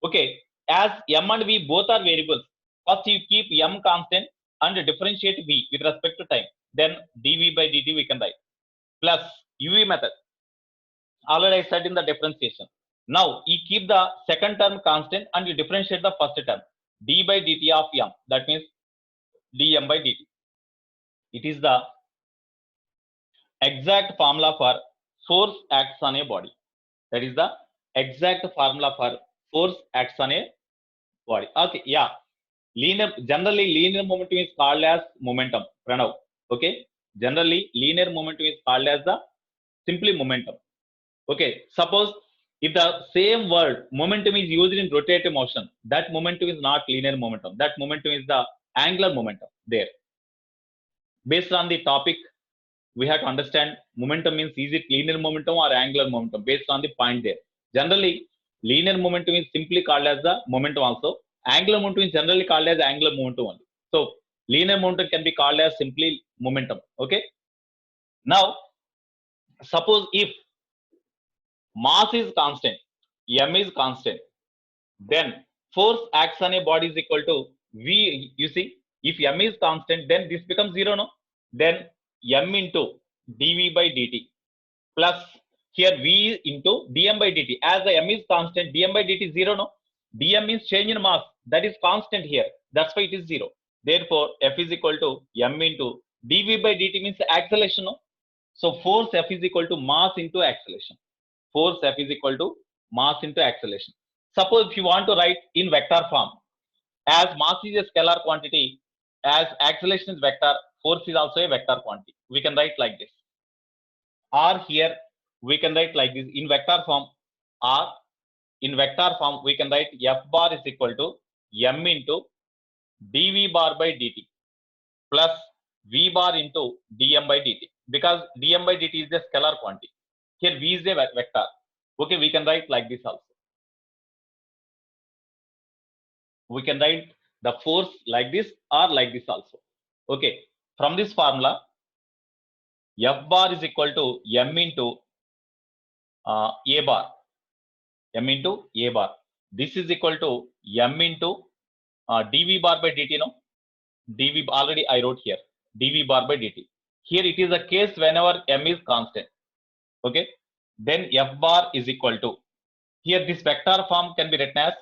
Okay, as m and v both are variables, first you keep m constant and differentiate v with respect to time. Then dv by dt we can write plus uv method. Already I said in the differentiation. Now you keep the second term constant and you differentiate the first term. D by dt of m. That means dm by dt. It is the exact formula for force acts on a body. That is the exact formula for force acts on a body. Okay, yeah. Generally linear momentum is called as momentum. Pranav. Okay. Generally linear momentum is called as the simply momentum. Okay. Suppose if the same word momentum is used in rotative motion, that momentum is not linear momentum. That momentum is the angular momentum there. Based on the topic, we have to understand momentum means is it linear momentum or angular momentum based on the point there. Generally, linear momentum is simply called as the momentum also. Angular momentum is generally called as angular momentum only. So, linear momentum can be called as simply momentum. Okay. Now, suppose if mass is constant, m is constant, then force acts on a body is equal to v. You see, if m is constant, then this becomes 0, no? Then m into dv by dt plus here v into dm by dt. As the m is constant, dm by dt is 0, no? dm means change in mass, that is constant here. That's why it is 0. Therefore, f is equal to m into dv by dt means acceleration, no? So force f is equal to mass into acceleration. Force f is equal to mass into acceleration. Suppose if you want to write in vector form, as mass is a scalar quantity, as acceleration is vector, force is also a vector quantity. We can write like this. Or here we can write like this in vector form. Or in vector form we can write f bar is equal to m into dv bar by dt plus v bar into dm by dt, because dm by dt is a scalar quantity. Here v is a vector. Okay, we can write like this also. We can write the force like this or like this also. Okay, from this formula, f bar is equal to m into a bar. M into a bar. This is equal to m into dv bar by dt. No, dv already I wrote here. dv bar by dt. Here it is a case whenever m is constant. Okay, then f bar is equal to, here this vector form can be written as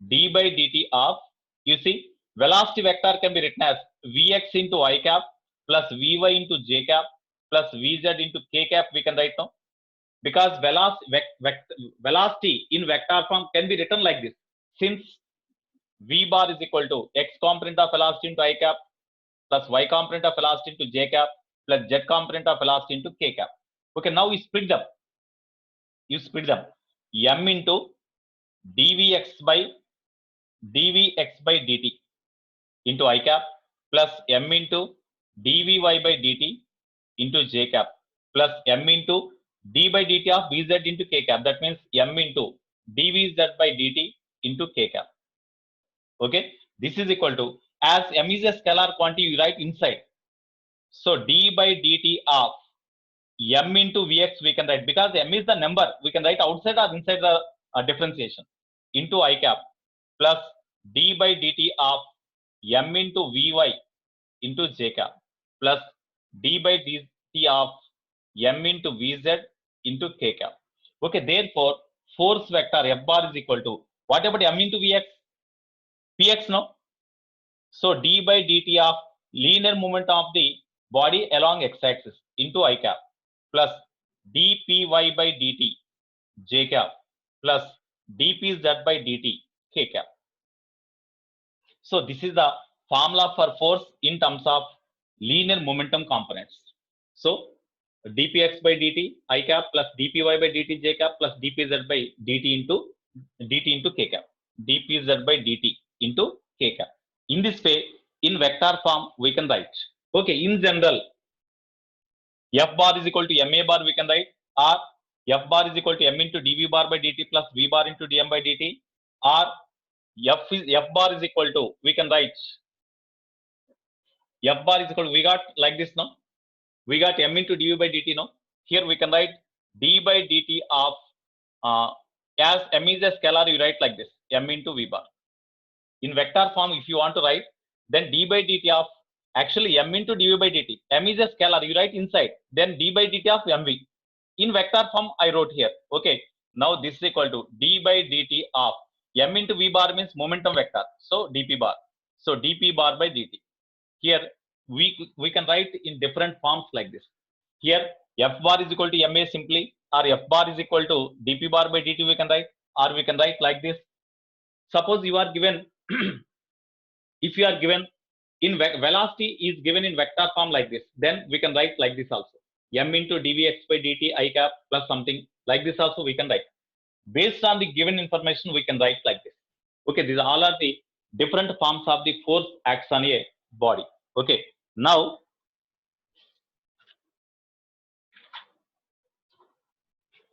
d by dt of, you see, velocity vector can be written as vx into I cap plus vy into j cap plus vz into k cap. We can write now, because velocity in vector form can be written like this, since v bar is equal to x component of velocity into I cap plus y component of velocity into j cap plus z component of velocity into k cap. Okay, now you split them. You split them. M into dvx by dt into I cap plus m into dvy by dt into j cap plus m into d by dt of vz into k cap. That means m into dvz by dt into k cap. Okay, this is equal to, as m is a scalar quantity, you write inside. So d by dt of m into vx we can write, because m is the number, we can write outside or inside the differentiation, into I cap plus d by dt of m into vy into j cap plus d by dt of m into vz into k cap. Okay, therefore force vector f bar is equal to, what about m into vx? Px, no? So d by dt of linear movement of the body along x-axis into I cap plus dpy by dt j cap plus dpz by dt k cap. So this is the formula for force in terms of linear momentum components. So dpx by dt I cap plus dpy by dt j cap plus dpz by dt into k cap, dpz by dt into k cap. In this way, in vector form, we can write. Okay, in general, f bar is equal to ma bar we can write, or f bar is equal to m into dv bar by dt plus v bar into dm by dt, or f bar is equal to, we can write f bar is equal to, we got like this, no? We got m into dv by dt, no? Here we can write d by dt of, as m is a scalar, you write like this, m into v bar. In vector form, if you want to write, then d by dt of, actually m into dv by dt, m is a scalar, you write inside, then d by dt of mv. In vector form, I wrote here. Okay, now this is equal to d by dt of m into v bar means momentum vector, so dp bar. So dp bar by dt. Here we can write in different forms like this. Here f bar is equal to ma simply, or f bar is equal to dp bar by dt we can write, or we can write like this. Suppose you are given if you are given in velocity is given in vector form like this, then we can write like this also, m into dvx by dt I cap plus something like this also we can write. Based on the given information, we can write like this. Okay, these all are the different forms of the force acts on a body. Okay, now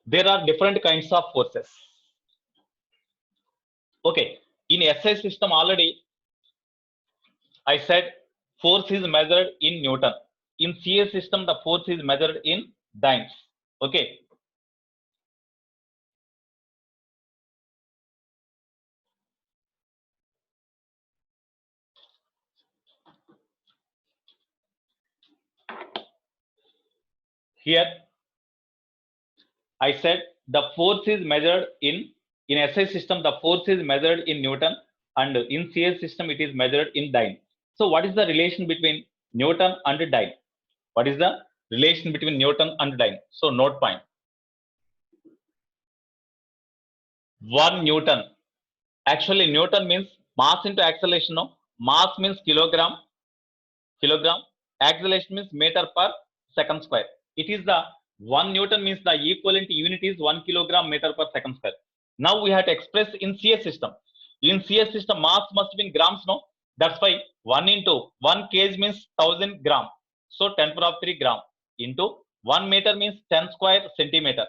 there are different kinds of forces. Okay, in SI system already I said force is measured in Newton. In CS system, the force is measured in dynes. Okay. Here, I said the force is measured in SI system, the force is measured in Newton, and in CS system, it is measured in dyne. So what is the relation between Newton and dyne? What is the relation between Newton and dyne? So note point. 1 Newton. Actually, Newton means mass into acceleration. No? Mass means kilogram. Acceleration means meter per second square. It is the 1 Newton means the equivalent unit is 1 kilogram meter per second square. Now we have to express in CS system. In CS system, mass must be in grams. No, that's why 1 into 1 kg means 1000 gram. So 10 power of 3 gram into 1 meter means 10 square centimeter.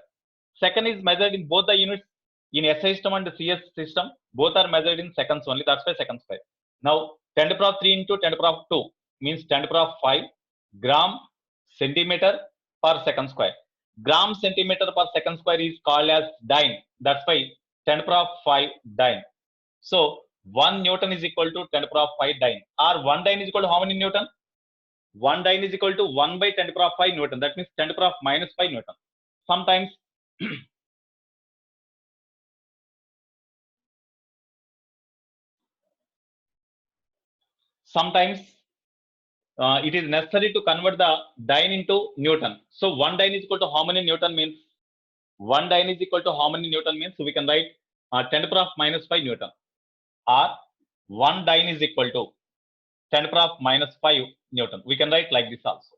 Second is measured in both the units. In SI system and CS system, both are measured in seconds only. That's why second square. Now 10 to the power of 3 into 10 to the power of 2 means 10 to the power of 5 gram centimeter per second square. Gram centimeter per second square is called as dyne. That's why 10 to the power of 5 dyne. So 1 Newton is equal to 10 to the power of 5 dyne. Or 1 dyne is equal to how many Newton? 1 dyne is equal to 1 by 10 to the power of 5 Newton. That means 10 to the power of minus 5 Newton. Sometimes it is necessary to convert the dyne into Newton. So 1 dyne is equal to how many Newton means? 1 dyne is equal to how many Newton means? So we can write 10 to the power of minus 5 Newton. Or 1 dyne is equal to 10 to the power of minus 5 Newton. We can write like this also.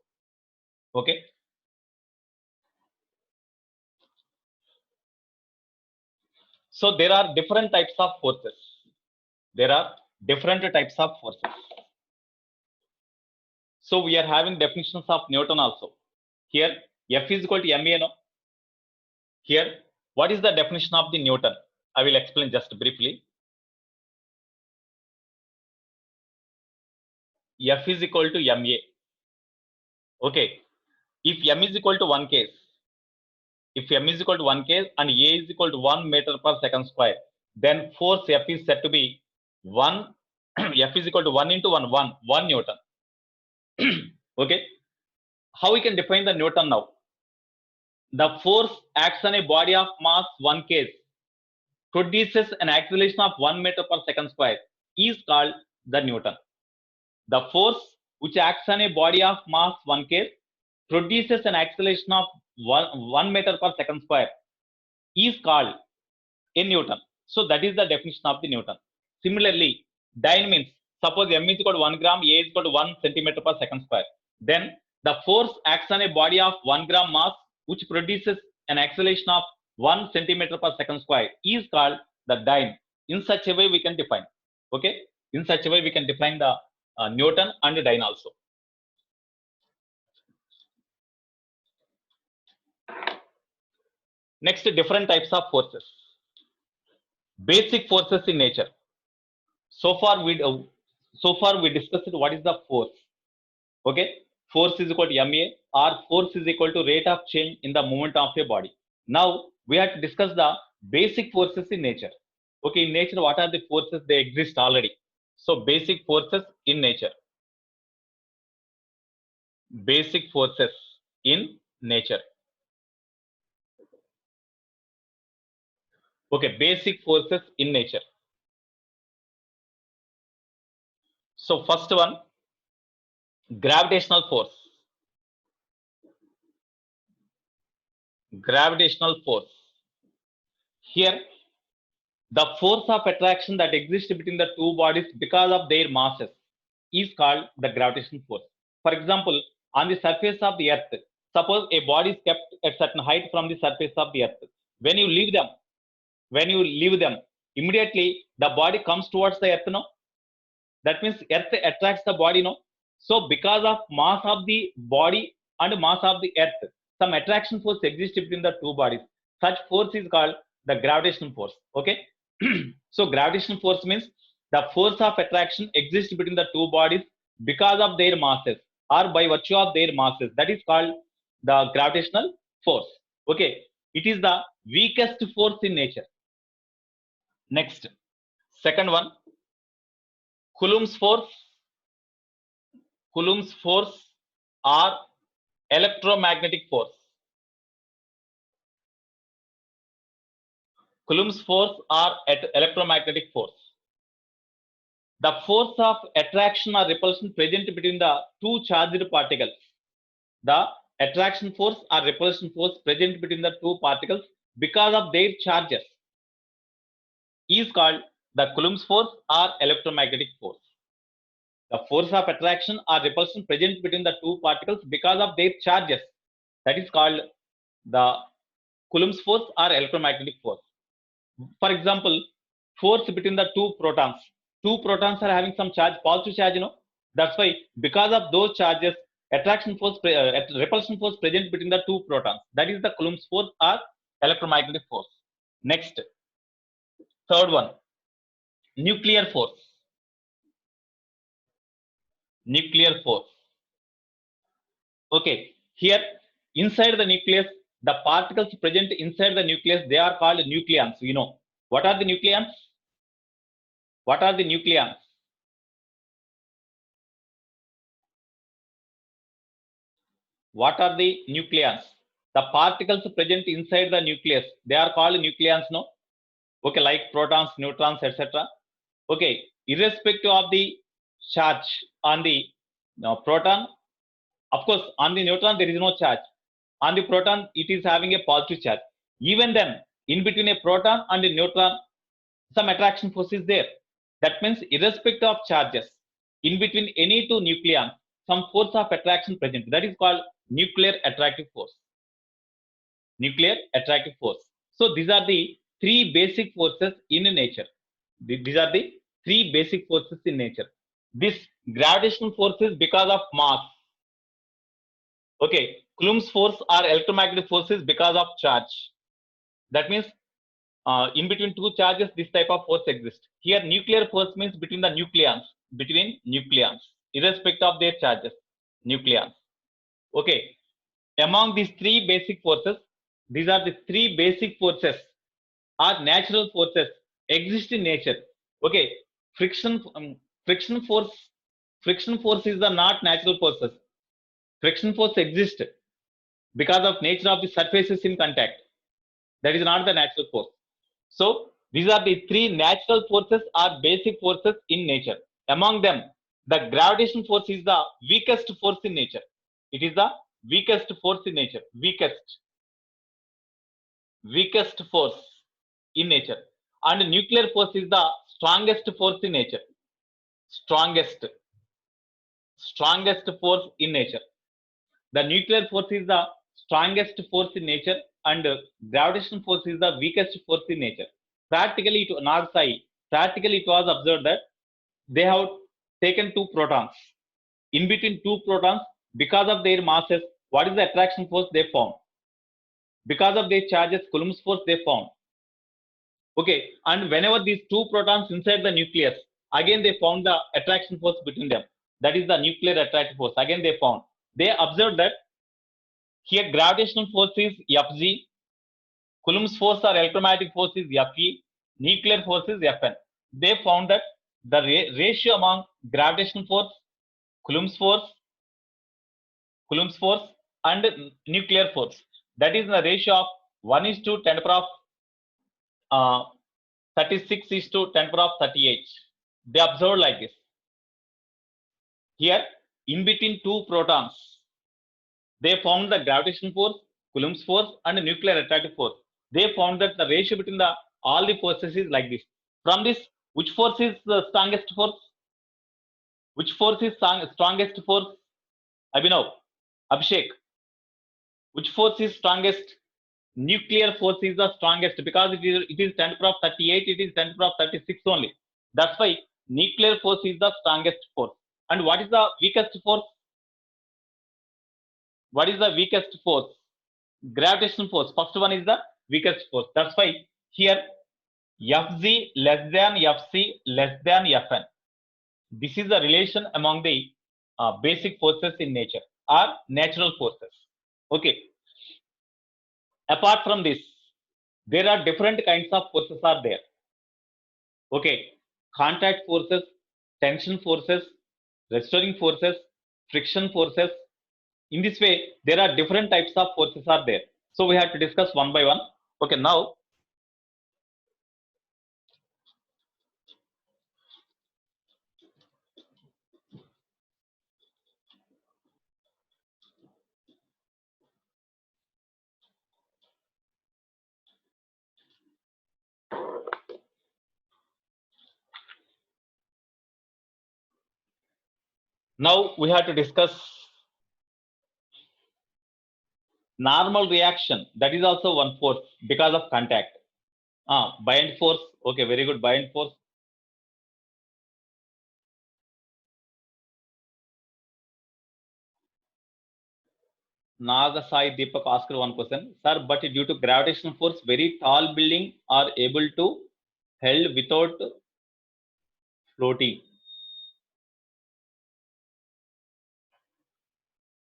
Okay. So there are different types of forces. There are different types of forces. So we are having definitions of Newton also. Here, F is equal to ma. No? Here, what is the definition of the Newton? I will explain just briefly. F is equal to ma. Okay, if m is equal to 1 case, if m is equal to 1 case and a is equal to 1 meter per second square, then force F is said to be 1 F is equal to 1 into 1 Newton. Okay, how we can define the Newton now? The force acts on a body of mass 1 kg, produces an acceleration of 1 meter per second square, is called the Newton. The force which acts on a body of mass 1 kg, produces an acceleration of 1 meter per second square, is called a Newton. So that is the definition of the Newton. Similarly, dyne means, suppose m is equal to 1 gram, a is equal to 1 centimeter per second square. Then the force acts on a body of 1 gram mass which produces an acceleration of 1 centimeter per second square is called the dyne. In such a way we can define. Okay, in such a way we can define the Newton and the dyne also. Next, different types of forces. Basic forces in nature. So far we discussed what is the force. Okay, force is equal to ma, or force is equal to rate of change in the movement of a body. Now we have to discuss the basic forces in nature. Okay, in nature what are the forces? They exist already. So basic forces in nature. Basic forces in nature. Okay, basic forces in nature. So first one, gravitational force. Gravitational force. Here, the force of attraction that exists between the two bodies because of their masses is called the gravitational force. For example, on the surface of the earth, suppose a body is kept at certain height from the surface of the earth. When you leave them, immediately the body comes towards the earth, no? That means earth attracts the body, no? So because of mass of the body and mass of the earth, some attraction force exists between the two bodies. Such force is called the gravitational force. Okay. So gravitational force means the force of attraction exists between the two bodies because of their masses or by virtue of their masses. That is called the gravitational force. Okay. It is the weakest force in nature. Next, second one, Coulomb's force. Coulomb's force or electromagnetic force. Coulomb's force or electromagnetic force. The force of attraction or repulsion present between the two charged particles. The attraction force or repulsion force present between the two particles because of their charges is called the Coulomb's force or electromagnetic force. The force of attraction or repulsion present between the two particles because of their charges, that is called the Coulomb's force or electromagnetic force. For example, force between the two protons. Two protons are having some charge, positive charge, you know. That's why because of those charges, attraction force, repulsion force present between the two protons. That is the Coulomb's force or electromagnetic force. Next, third one, nuclear force. Nuclear force. Okay, here inside the nucleus, the particles present inside the nucleus, they are called nucleons. You know what are the nucleons? What are the nucleons? What are the nucleons? The particles present inside the nucleus, they are called nucleons, no? Okay, like protons, neutrons, etc. Okay, irrespective of the charge on the proton, of course, on the neutron there is no charge. On the proton, it is having a positive charge. Even then, in between a proton and a neutron, some attraction force is there. That means, irrespective of charges, in between any two nucleons, some force of attraction present. That is called nuclear attractive force. Nuclear attractive force. So these are the three basic forces in nature. These are the three basic forces in nature. This gravitational force is because of mass. Okay, Coulomb's force or electromagnetic force is because of charge. That means in between two charges, this type of force exists. Here, nuclear force means between the nucleons, irrespective of their charges, nucleons. Okay, among these three basic forces, these are the three basic forces are natural forces exist in nature. Okay, friction friction force friction force is the not natural forces. Friction force exists because of nature of the surfaces in contact. That is not the natural force. So these are the three natural forces or basic forces in nature. Among them, the gravitational force is the weakest force in nature. It is the weakest force in nature. Weakest force in nature. And nuclear force is the strongest force in nature. Strongest force in nature. The nuclear force is the strongest force in nature, and gravitational force is the weakest force in nature. Practically it was observed that they have taken two protons. In between two protons, because of their masses, what is the attraction force they found? Because of their charges, Coulomb's force they found. Okay, and whenever these two protons inside the nucleus, again they found the attraction force between them. That is the nuclear attractive force. Again they found. They observed that here gravitational force is Fg, Coulomb's force or electromagnetic force is Fe, nuclear force is Fn. They found that the ratio among gravitational force, Coulomb's force, and nuclear force, that is the ratio of 1 is to 10 power of 36 is to 10 power of 38. They observed like this. Here, in between two protons, they found the gravitational force, Coulomb's force, and nuclear attractive force. They found that the ratio between the all the forces is like this. From this, which force is the strongest force? Which force is strongest force? Abhinav, Abhishek. Which force is strongest? Nuclear force is the strongest because it is 10 to the power of 38, it is 10 to the power of 36 only. That's why nuclear force is the strongest force. And what is the weakest force? What is the weakest force? Gravitational force. First one is the weakest force. That's why here Fg less than Fc less than Fn. This is the relation among the basic forces in nature or natural forces. Okay. Apart from this, there are different kinds of forces are there. Okay. Contact forces, tension forces, restoring forces, friction forces. In this way, there are different types of forces are there. So we have to discuss one by one. Okay, now we have to discuss normal reaction. That is also one force because of contact. Bind force. Okay, very good. Bind force. Naga Sai Deepak asked one question, sir, but due to gravitational force, very tall building are able to held without floating.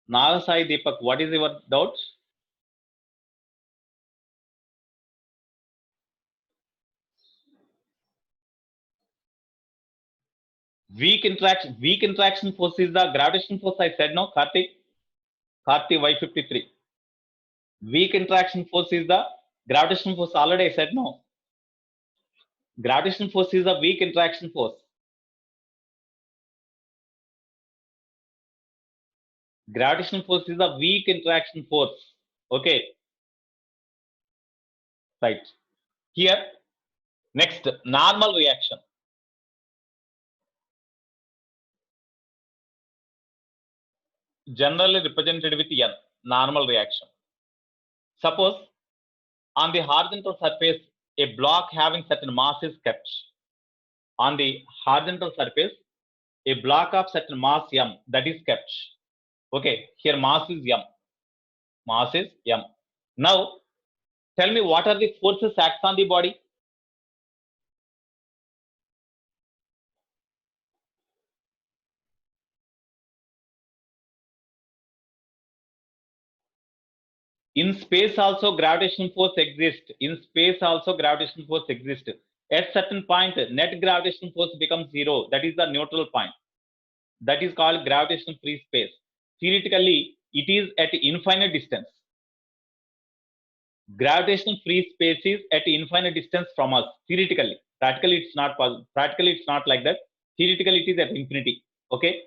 Naga Sai Deepak, what is your doubt? Weak interaction force is the gravitational force. I said no, Karthik Y53. Weak interaction force is the gravitational force. Already I said no. Gravitational force is a weak interaction force. Gravitational force is a weak interaction force. Okay. Right. Here, next, normal reaction. Generally represented with N, normal reaction. Suppose on the horizontal surface, a block having certain mass is kept. On the horizontal surface, a block of certain mass M that is kept. Okay, here mass is M. Mass is M. Now, tell me what are the forces acts on the body? In space also gravitational force exists. In space also gravitational force exists. At certain point, net gravitational force becomes zero. That is the neutral point. That is called gravitational free space. Theoretically, it is at infinite distance. Gravitational free space is at infinite distance from us. Theoretically, practically it's not possible. Practically it's not like that. Theoretically, it is at infinity. Okay.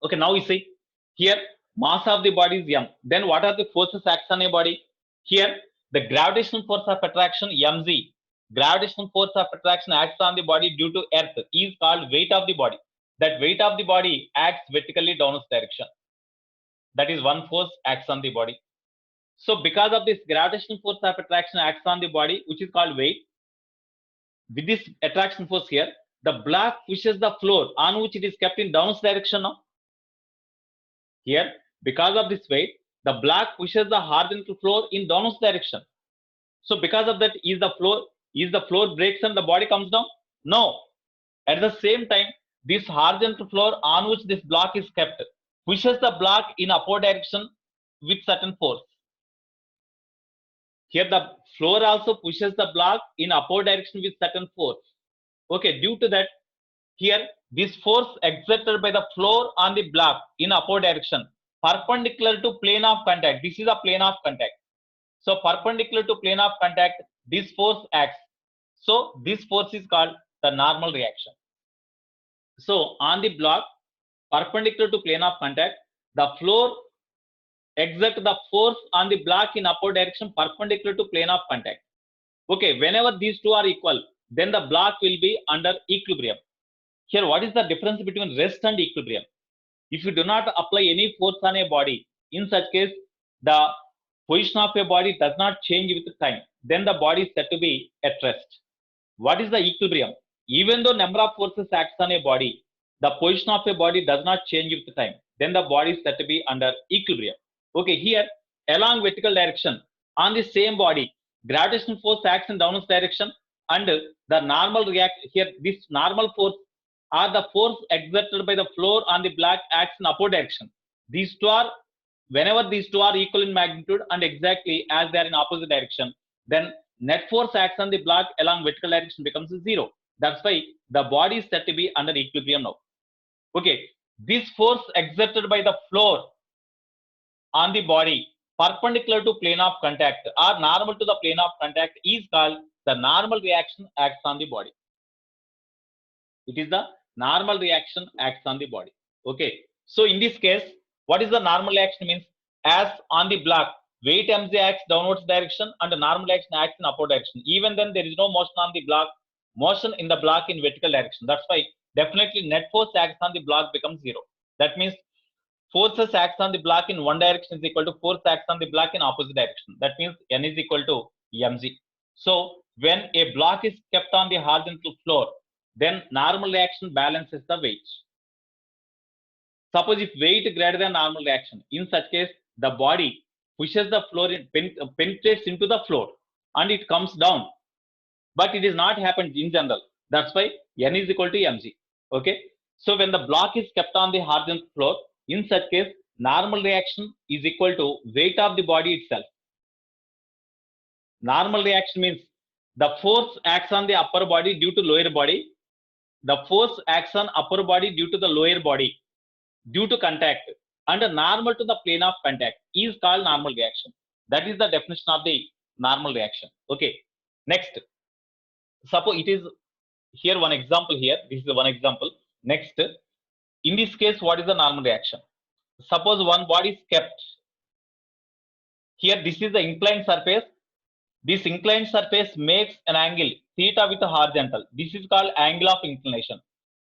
Okay. Now we see here mass of the body is m. Then what are the forces acts on a body? Here the gravitational force of attraction mg. Gravitational force of attraction acts on the body due to earth is called weight of the body. That weight of the body acts vertically downwards direction. That is one force acts on the body. So because of this gravitational force of attraction acts on the body, which is called weight, with this attraction force here, the block pushes the floor on which it is kept in downwards direction now. Here, because of this weight, the block pushes the horizontal floor in downwards direction. So because of that, is the floor breaks and the body comes down? No. At the same time, this horizontal floor on which this block is kept pushes the block in upward direction with certain force. Here the floor also pushes the block in upward direction with certain force. Okay, due to that, here this force exerted by the floor on the block in upward direction perpendicular to plane of contact. This is a plane of contact. So perpendicular to plane of contact, this force acts. So this force is called the normal reaction. So on the block perpendicular to plane of contact, the floor exert the force on the block in upward direction perpendicular to plane of contact. Okay, whenever these two are equal, then the block will be under equilibrium. Here, what is the difference between rest and equilibrium? If you do not apply any force on a body, in such case, the position of a body does not change with time. Then the body is said to be at rest. What is the equilibrium? Even though number of forces acts on a body, the position of a body does not change with time. Then the body is said to be under equilibrium. Okay, here along vertical direction on the same body, gravitational force acts in downwards direction, and the normal react here. This normal force or the force exerted by the floor on the block acts in upward direction. These two are, whenever these two are equal in magnitude and exactly as they are in opposite direction, then net force acts on the block along vertical direction becomes zero. That's why the body is said to be under equilibrium now. Okay, this force exerted by the floor on the body perpendicular to plane of contact or normal to the plane of contact is called the normal reaction acts on the body. It is the normal reaction acts on the body. Okay, so in this case, what is the normal reaction means? As on the block, weight mg acts downwards direction and the normal reaction acts in upward direction. Even then there is no motion on the block, motion in the block in vertical direction. That's why definitely net force acts on the block becomes zero. That means forces acts on the block in one direction is equal to force acts on the block in opposite direction. That means n is equal to mg. So when a block is kept on the horizontal floor, then normal reaction balances the weight. Suppose if weight greater than normal reaction, in such case the body pushes the floor, penetrates into the floor and it comes down. But it is not happened in general. That's why n is equal to mg. Okay. So when the block is kept on the horizontal floor, in such case, normal reaction is equal to weight of the body itself. Normal reaction means the force acts on the upper body due to lower body. The force acts on upper body due to the lower body due to contact, and normal to the plane of contact is called normal reaction. That is the definition of the normal reaction. Okay. Next, suppose it is here one example here. This is one example. Next, in this case, what is the normal reaction? Suppose one body is kept here. This is the inclined surface. This inclined surface makes an angle theta with a horizontal. This is called angle of inclination.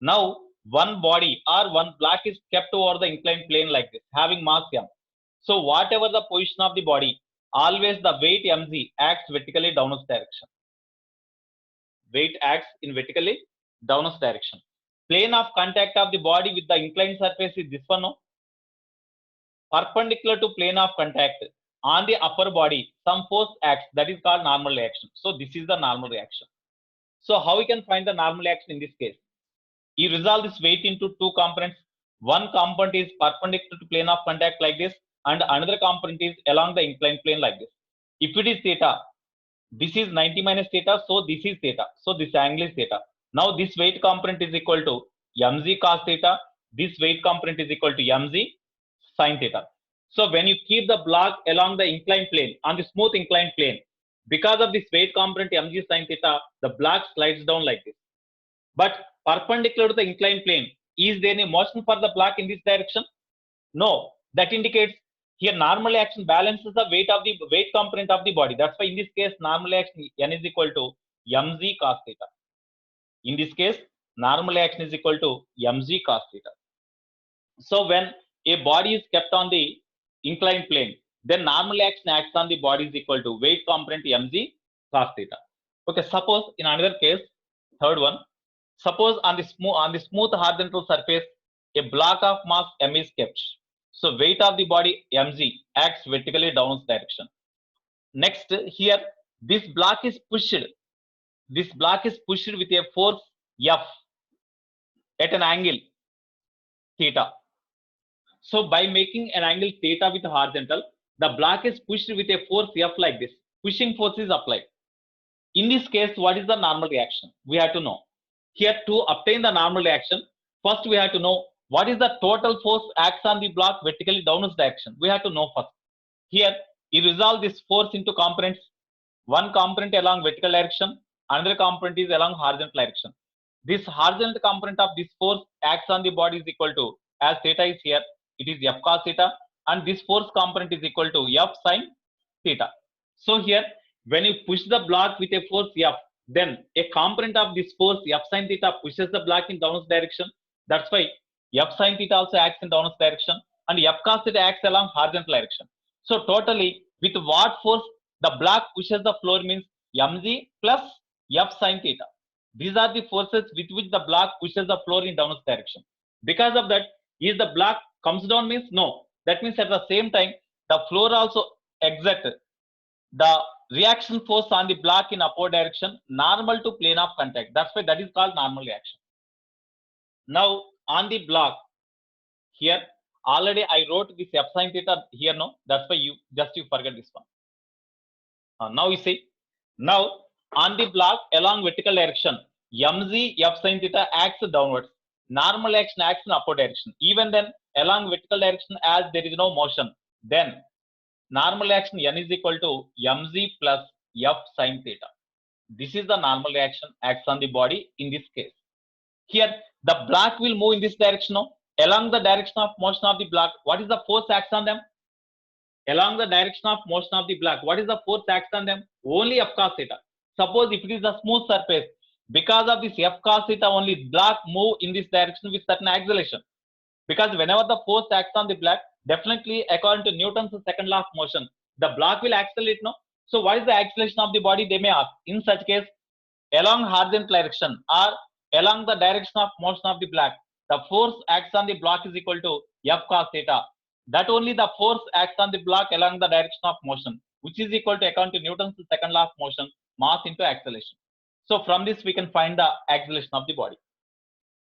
Now one body or one block is kept over the inclined plane like this, having mass m. So whatever the position of the body, always the weight mg acts vertically downwards direction. Weight acts in vertically downwards direction. Plane of contact of the body with the inclined surface is this one, no? Perpendicular to plane of contact on the upper body, some force acts, that is called normal reaction. So this is the normal reaction. So how we can find the normal reaction in this case? You resolve this weight into two components. One component is perpendicular to plane of contact like this, and another component is along the inclined plane like this. If it is theta, this is 90 minus theta, so this is theta. So this angle is theta. Now this weight component is equal to mg cos theta. This weight component is equal to mg sin theta. So when you keep the block along the inclined plane, on the smooth inclined plane, because of this weight component mg sin theta, the block slides down like this. But perpendicular to the inclined plane, is there any motion for the block in this direction? No. That indicates here normal action balances the weight component of the body. That's why in this case normal action n is equal to mg cos theta. In this case normal action is equal to mg cos theta. So when a body is kept on the inclined plane, then normal action acts on the body is equal to weight component mg cos theta. Okay, suppose in another case, third one, suppose on the smooth horizontal surface a block of mass m is kept. So weight of the body mg acts vertically downwards direction. Next here this block is pushed. This block is pushed with a force F at an angle theta. So by making an angle theta with horizontal, the block is pushed with a force F like this. Pushing force is applied. In this case, what is the normal reaction? We have to know. Here to obtain the normal reaction, first we have to know what is the total force acts on the block vertically downwards direction. We have to know first. Here, you resolve this force into components. One component along vertical direction, another component is along horizontal direction. This horizontal component of this force acts on the body is equal to, as theta is here, it is F cos theta, and this force component is equal to F sin theta. So here, when you push the block with a force F, then a component of this force F sin theta pushes the block in downwards direction. That's why F sin theta also acts in downwards direction, and F cos theta acts along horizontal direction. So totally, with what force the block pushes the floor means mg plus F sin theta. These are the forces with which the block pushes the floor in downwards direction. Because of that, is the block comes down means no. That means at the same time, the floor also exerts the reaction force on the block in upward direction normal to plane of contact. That's why that is called normal reaction. Now on the block here, already I wrote this F sin theta here, no, that's why you forget this one. Now you see, now on the block along vertical direction, mg F sin theta acts downwards. Normal action acts in upward direction. Even then along vertical direction, as there is no motion, then normal action n is equal to mg plus F sin theta. This is the normal reaction acts on the body in this case. Here the block will move in this direction, no? Along the direction of motion of the block, what is the force acts on them? Along the direction of motion of the block, what is the force acts on them? Only F cos theta. Suppose if it is a smooth surface, because of this F cos theta only block move in this direction with certain acceleration. Because whenever the force acts on the block, definitely according to Newton's second law of motion, the block will accelerate, no? So what is the acceleration of the body, they may ask. In such case, along horizontal direction or along the direction of motion of the block, the force acts on the block is equal to F cos theta. That only the force acts on the block along the direction of motion, which is equal to, according to Newton's second law of motion, mass into acceleration. So from this we can find the acceleration of the body.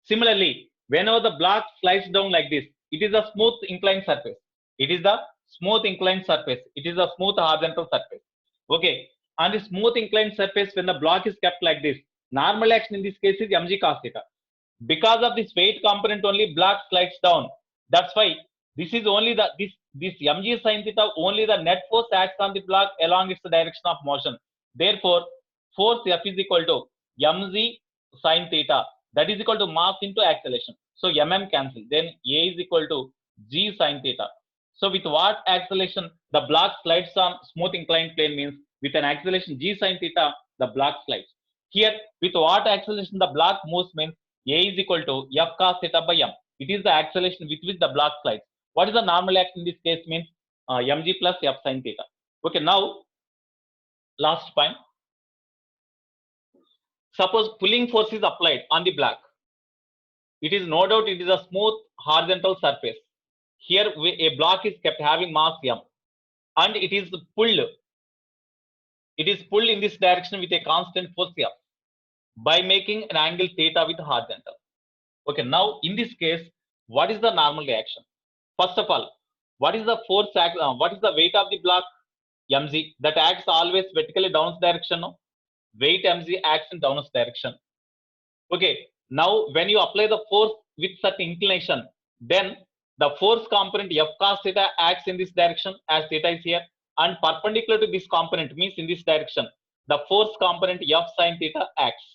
Similarly, whenever the block slides down like this, it is a smooth inclined surface. It is the smooth inclined surface. It is a smooth horizontal surface. Okay. On the smooth inclined surface, when the block is kept like this, normal action in this case is mg cos theta. Because of this weight component only, block slides down. That's why this is only the this mg sin theta, only the net force acts on the block along its direction of motion. Therefore, force F is equal to mg sin theta. That is equal to mass into acceleration. So cancel. Then A is equal to g sin theta. So with what acceleration the block slides on smooth inclined plane means with an acceleration g sin theta, the block slides. Here with what acceleration the block moves means A is equal to F cos theta by m. It is the acceleration with which the block slides. What is the normal action in this case means mg plus F sin theta. Okay, now last point. Suppose pulling force is applied on the block. It is no doubt it is a smooth horizontal surface. Here a block is kept having mass m, and it is pulled. It is pulled in this direction with a constant force F by making an angle theta with horizontal. Okay, now in this case, what is the normal reaction? First of all, What is the force act? What is the weight of the block? Mg, that acts always vertically downwards direction. No? Weight mg acts in downwards direction. Okay, now when you apply the force with such inclination, then the force component f cos theta acts in this direction as theta is here, and perpendicular to this component means in this direction, the force component f sin theta acts.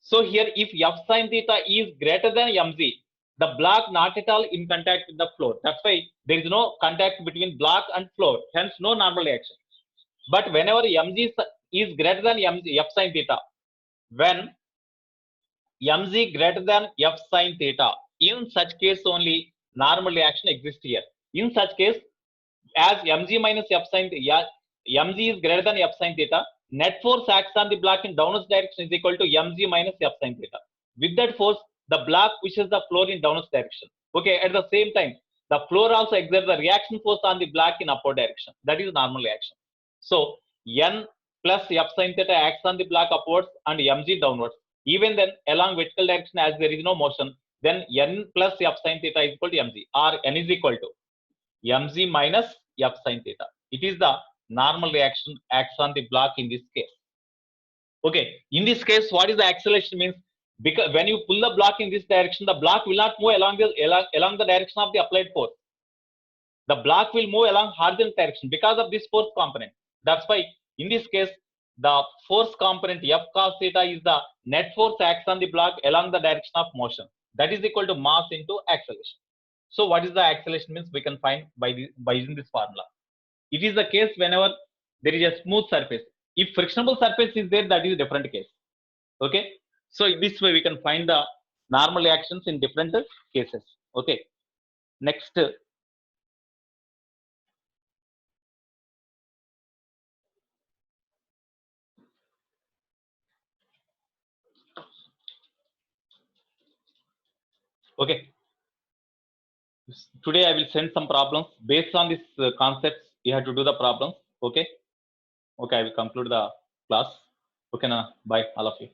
So here if f sin theta is greater than mg, the block not at all in contact with the floor. That's why there is no contact between block and floor, hence no normal reaction. But whenever mg is greater than mg f sin theta, when mg greater than f sin theta, in such case only normal reaction exists here. In such case, as mg minus f sin theta, mg is greater than f sin theta, net force acts on the block in downwards direction is equal to mg minus f sin theta. With that force, the block pushes the floor in downwards direction. Okay, at the same time, the floor also exerts the reaction force on the block in upward direction. That is normal reaction. So n plus f sin theta acts on the block upwards and mg downwards. Even then, along vertical direction, as there is no motion, then n plus f sin theta is equal to mg, or n is equal to mg minus f sin theta. It is the normal reaction acts on the block in this case. Okay, in this case, what is the acceleration means? Because when you pull the block in this direction, the block will not move along the direction of the applied force. The block will move along horizontal direction because of this force component. That's why in this case, the force component f cos theta is the net force acts on the block along the direction of motion. That is equal to mass into acceleration. So what is the acceleration means? We can find by using this formula. It is the case whenever there is a smooth surface. If frictionable surface is there, that is a different case. Okay, so in this way we can find the normal reactions in different cases. Okay, next. Okay, today I will send some problems based on this concepts. You have to do the problems. Okay, I will conclude the class. Okay, now bye all of you.